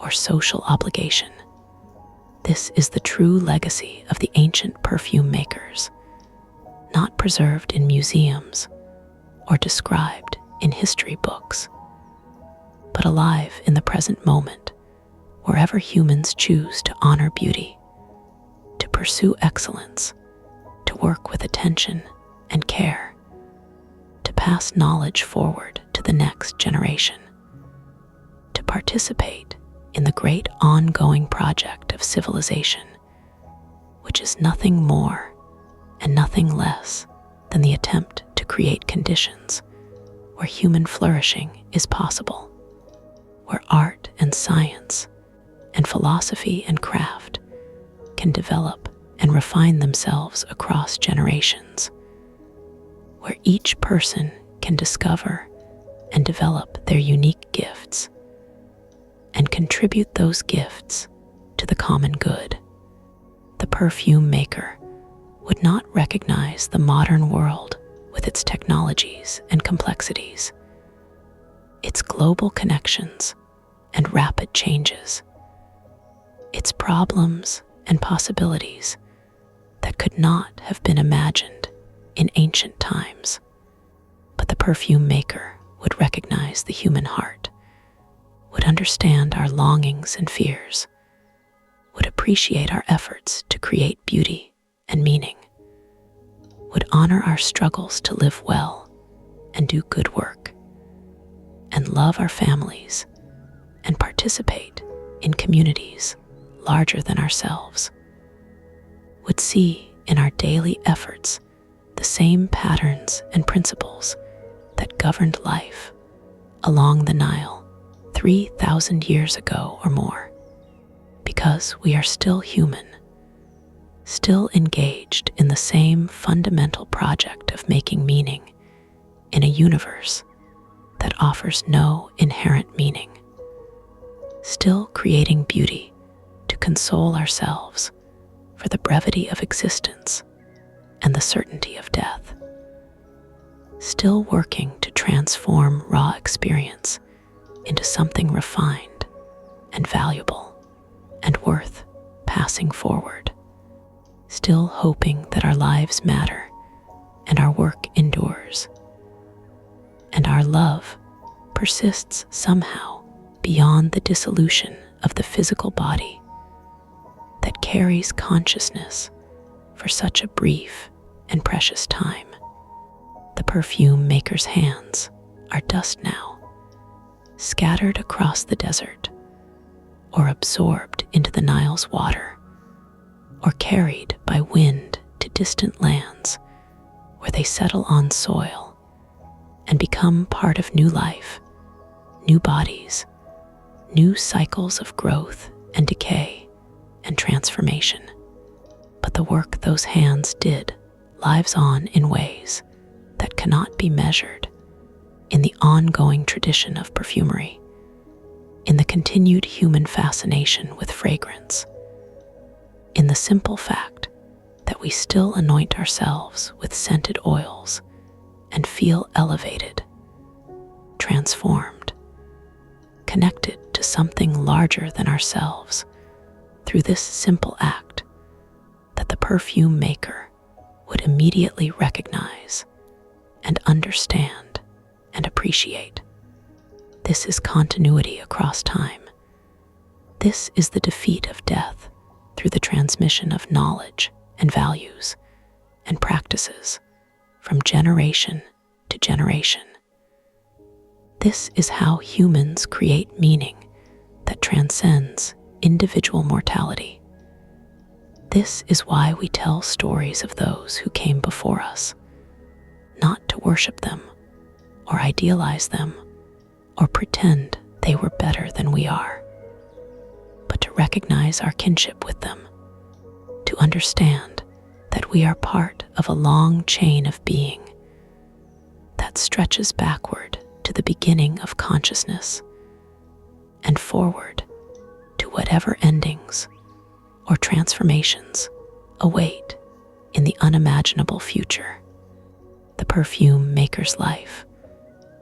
or social obligation. This is the true legacy of the ancient perfume makers, not preserved in museums or described in history books, but alive in the present moment, wherever humans choose to honor beauty, to pursue excellence, to work with attention and care, to pass knowledge forward to the next generation, to participate in the great ongoing project of civilization, which is nothing more and nothing less than the attempt to create conditions where human flourishing is possible, where art and science and philosophy and craft can develop and refine themselves across generations, where each person can discover and develop their unique gifts and contribute those gifts to the common good. The perfume maker would not recognize the modern world with its technologies and complexities, its global connections and rapid changes, its problems and possibilities that could not have been imagined in ancient times. But the perfume maker would recognize the human heart, would understand our longings and fears, would appreciate our efforts to create beauty and meaning, would honor our struggles to live well and do good work, and love our families and participate in communities larger than ourselves, would see in our daily efforts the same patterns and principles that governed life along the Nile 3,000 years ago or more, because we are still human, still engaged in the same fundamental project of making meaning in a universe that offers no inherent meaning, still creating beauty to console ourselves for the brevity of existence and the certainty of death, still working to transform raw experience into something refined and valuable and worth passing forward, still hoping that our lives matter and our work endures, and our love persists somehow beyond the dissolution of the physical body, that carries consciousness for such a brief and precious time. The perfume maker's hands are dust now, scattered across the desert, or absorbed into the Nile's water, or carried by wind to distant lands where they settle on soil and become part of new life, new bodies, new cycles of growth and decay and transformation. But the work those hands did lives on in ways that cannot be measured in the ongoing tradition of perfumery, in the continued human fascination with fragrance, in the simple fact that we still anoint ourselves with scented oils and feel elevated, transformed, connected to something larger than ourselves through this simple act that the perfume maker would immediately recognize and understand and appreciate. This is continuity across time. This is the defeat of death through the transmission of knowledge and values and practices from generation to generation. This is how humans create meaning that transcends individual mortality. This is why we tell stories of those who came before us, not to worship them or idealize them or pretend they were better than we are, but to recognize our kinship with them, to understand that we are part of a long chain of being that stretches backward to the beginning of consciousness and forward to whatever endings or transformations await in the unimaginable future. The perfume maker's life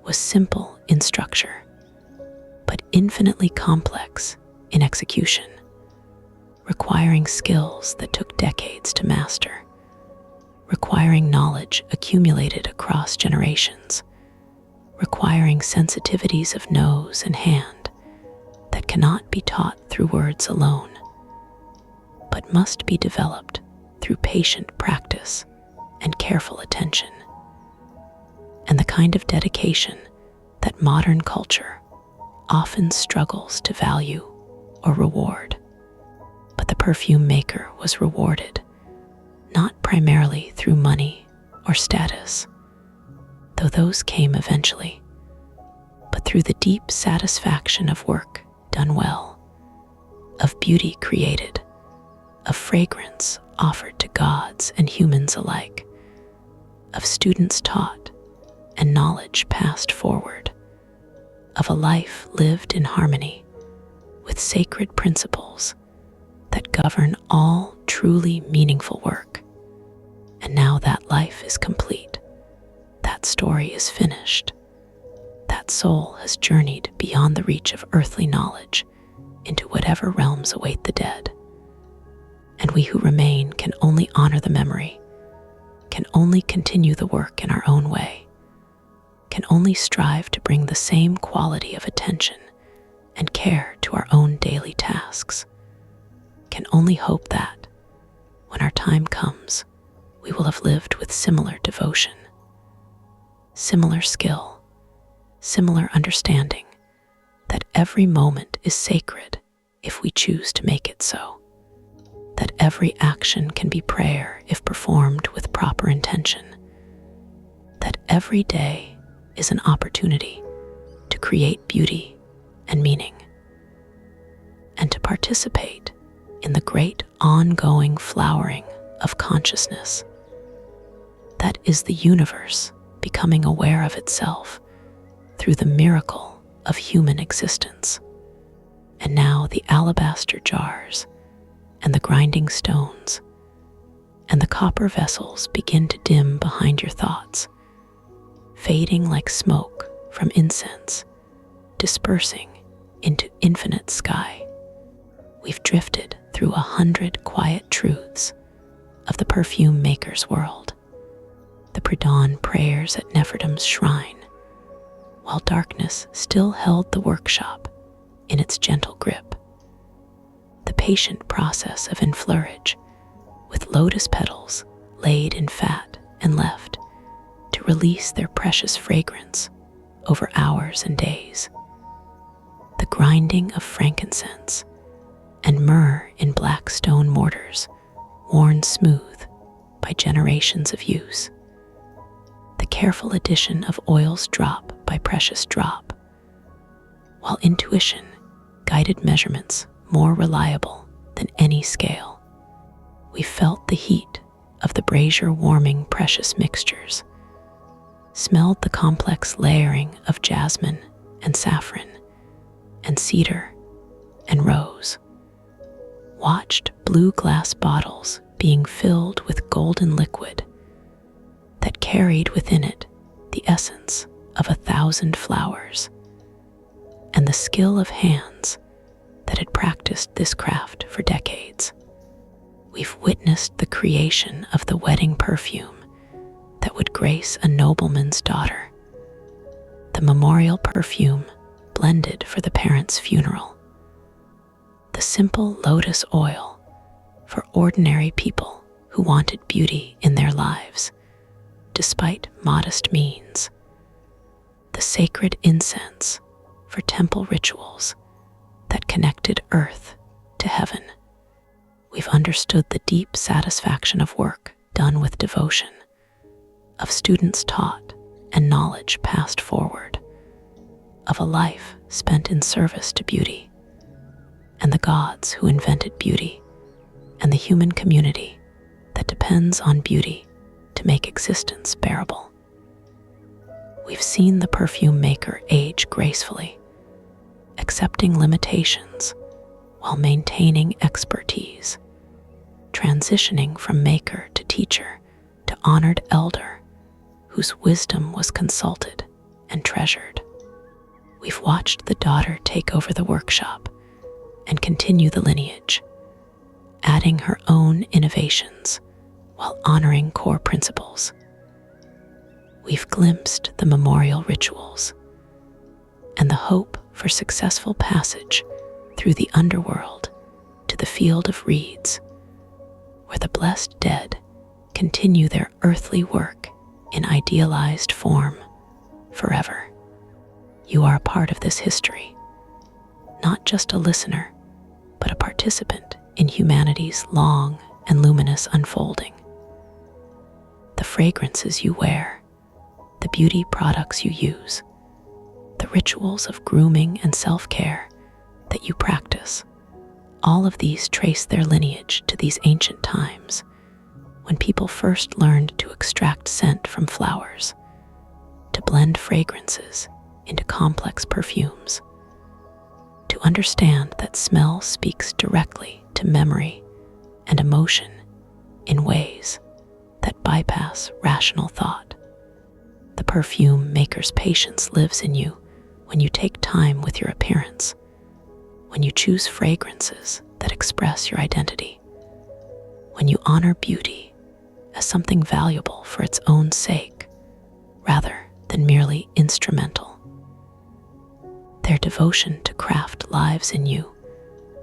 was simple in structure, but infinitely complex in execution, requiring skills that took decades to master, requiring knowledge accumulated across generations, requiring sensitivities of nose and hand that cannot be taught through words alone, but must be developed through patient practice and careful attention, and the kind of dedication that modern culture often struggles to value or reward. But the perfume maker was rewarded, not primarily through money or status, though those came eventually, but through the deep satisfaction of work done well, of beauty created, of fragrance offered to gods and humans alike, of students taught and knowledge passed forward, of a life lived in harmony with sacred principles that govern all truly meaningful work. And now that life is complete, that story is finished, that soul has journeyed beyond the reach of earthly knowledge into whatever realms await the dead. And we who remain can only honor the memory, can only continue the work in our own way, can only strive to bring the same quality of attention and care to our own daily tasks, can only hope that, when our time comes, we will have lived with similar devotion, similar skill, similar understanding, that every moment is sacred if we choose to make it so, that every action can be prayer if performed with proper intention, that every day is an opportunity to create beauty and meaning, and to participate in the great ongoing flowering of consciousness. That is the universe becoming aware of itself through the miracle of human existence. And now the alabaster jars and the grinding stones and the copper vessels begin to dim behind your thoughts, fading like smoke from incense, dispersing into infinite sky. We've drifted through 100 quiet truths of the perfume maker's world, the pre-dawn prayers at Nefertum's shrine, while darkness still held the workshop in its gentle grip, the patient process of enfleurage, with lotus petals laid in fat and left to release their precious fragrance over hours and days. The grinding of frankincense and myrrh in black stone mortars, worn smooth by generations of use. The careful addition of oils drop by precious drop, while intuition guided measurements more reliable than any scale. We felt the heat of the brazier warming precious mixtures, smelled the complex layering of jasmine and saffron and cedar and rose, watched blue glass bottles being filled with golden liquid that carried within it the essence of 1,000 flowers, and the skill of hands that had practiced this craft for decades. We've witnessed the creation of the wedding perfume that would grace a nobleman's daughter, the memorial perfume blended for the parents' funeral, the simple lotus oil for ordinary people who wanted beauty in their lives, despite modest means, the sacred incense for temple rituals that connected earth to heaven. We've understood the deep satisfaction of work done with devotion, of students taught and knowledge passed forward, of a life spent in service to beauty, and the gods who invented beauty, and the human community that depends on beauty to make existence bearable. We've seen the perfume maker age gracefully, accepting limitations while maintaining expertise, transitioning from maker to teacher to honored elder whose wisdom was consulted and treasured. We've watched the daughter take over the workshop and continue the lineage, adding her own innovations while honoring core principles. We've glimpsed the memorial rituals and the hope for successful passage through the underworld to the field of reeds, where the blessed dead continue their earthly work in idealized form forever. You are a part of this history, not just a listener, but a participant in humanity's long and luminous unfolding. The fragrances you wear, the beauty products you use, the rituals of grooming and self-care that you practice, all of these trace their lineage to these ancient times when people first learned to extract scent from flowers, to blend fragrances into complex perfumes, to understand that smell speaks directly to memory and emotion in ways that bypass rational thought. The perfume maker's patience lives in you when you take time with your appearance, when you choose fragrances that express your identity, when you honor beauty as something valuable for its own sake, rather than merely instrumental. Their devotion to craft lives in you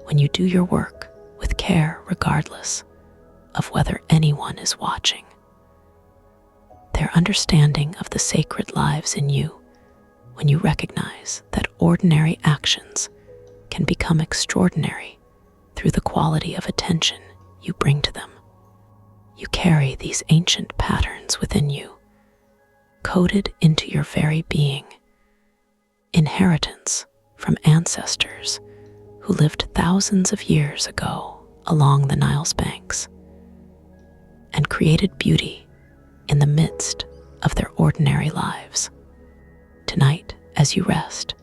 when you do your work with care regardless of whether anyone is watching. Their understanding of the sacred lives in you when you recognize that ordinary actions can become extraordinary through the quality of attention you bring to them. You carry these ancient patterns within you, coded into your very being, inheritance from ancestors who lived thousands of years ago along the Nile's banks and created beauty in the midst of their ordinary lives. Tonight, as you rest,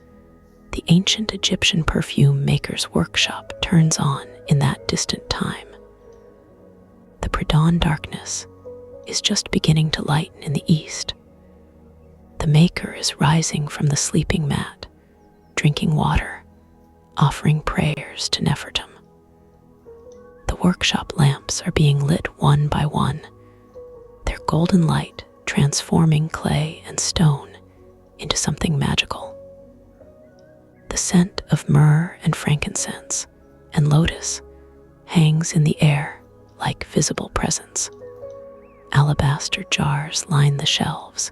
the ancient Egyptian perfume maker's workshop turns on in that distant time. The pre-dawn darkness is just beginning to lighten in the east. The maker is rising from the sleeping mat, drinking water, offering prayers to Nefertum. The workshop lamps are being lit one by one, their golden light transforming clay and stone into something magical. The scent of myrrh and frankincense and lotus hangs in the air like visible presence. Alabaster jars line the shelves,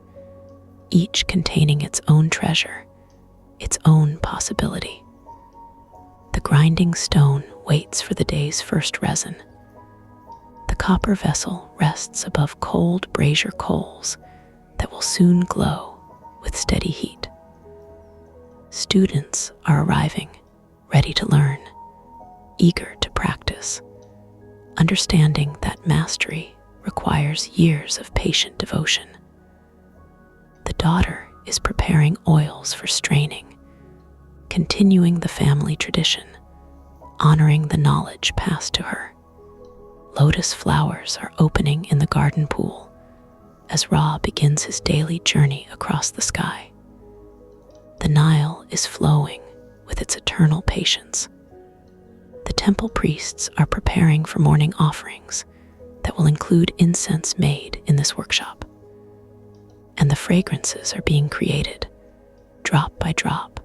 each containing its own treasure, its own possibility. The grinding stone waits for the day's first resin. The copper vessel rests above cold brazier coals that will soon glow with steady heat. Students are arriving, ready to learn, eager to practice, understanding that mastery requires years of patient devotion. The daughter is preparing oils for straining, continuing the family tradition, honoring the knowledge passed to her. Lotus flowers are opening in the garden pool as Ra begins his daily journey across the sky. The Nile is flowing with its eternal patience. The temple priests are preparing for morning offerings that will include incense made in this workshop. And the fragrances are being created, drop by drop,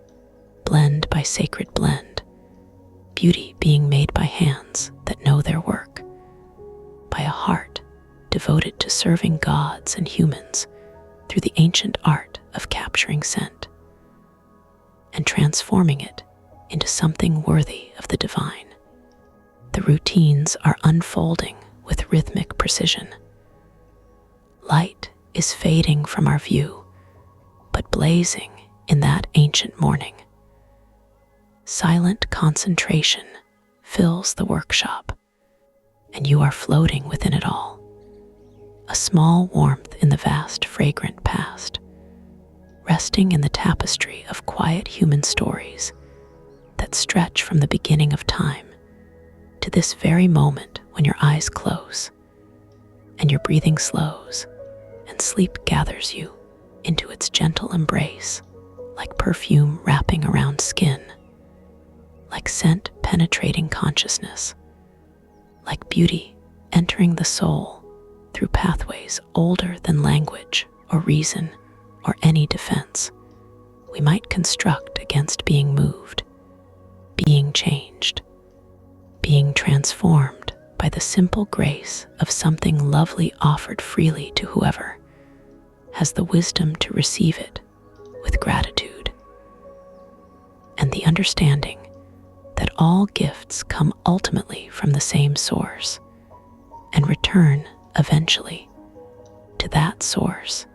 blend by sacred blend, beauty being made by hands that know their work, by a heart devoted to serving gods and humans through the ancient art of capturing scent and transforming it into something worthy of the divine. The routines are unfolding with rhythmic precision. Light is fading from our view, but blazing in that ancient morning. Silent concentration fills the workshop, and you are floating within it all. A small warmth in the vast, fragrant past, resting in the tapestry of quiet human stories that stretch from the beginning of time to this very moment when your eyes close and your breathing slows and sleep gathers you into its gentle embrace, like perfume wrapping around skin, like scent penetrating consciousness, like beauty entering the soul through pathways older than language or reason or any defense we might construct against being moved, being changed, being transformed by the simple grace of something lovely offered freely to whoever has the wisdom to receive it with gratitude, and the understanding that all gifts come ultimately from the same source and return eventually to that source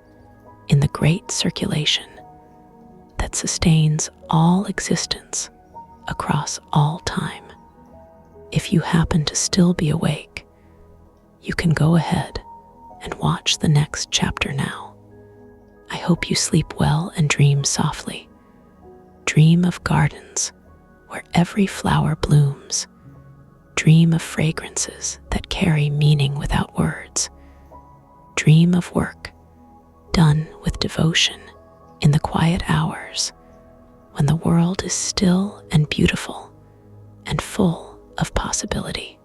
in the great circulation that sustains all existence across all time. If you happen to still be awake, you can go ahead and watch the next chapter now. I hope you sleep well and dream softly. Dream of gardens where every flower blooms. Dream of fragrances that carry meaning without words. Dream of work done with devotion in the quiet hours when the world is still and beautiful and full of possibility.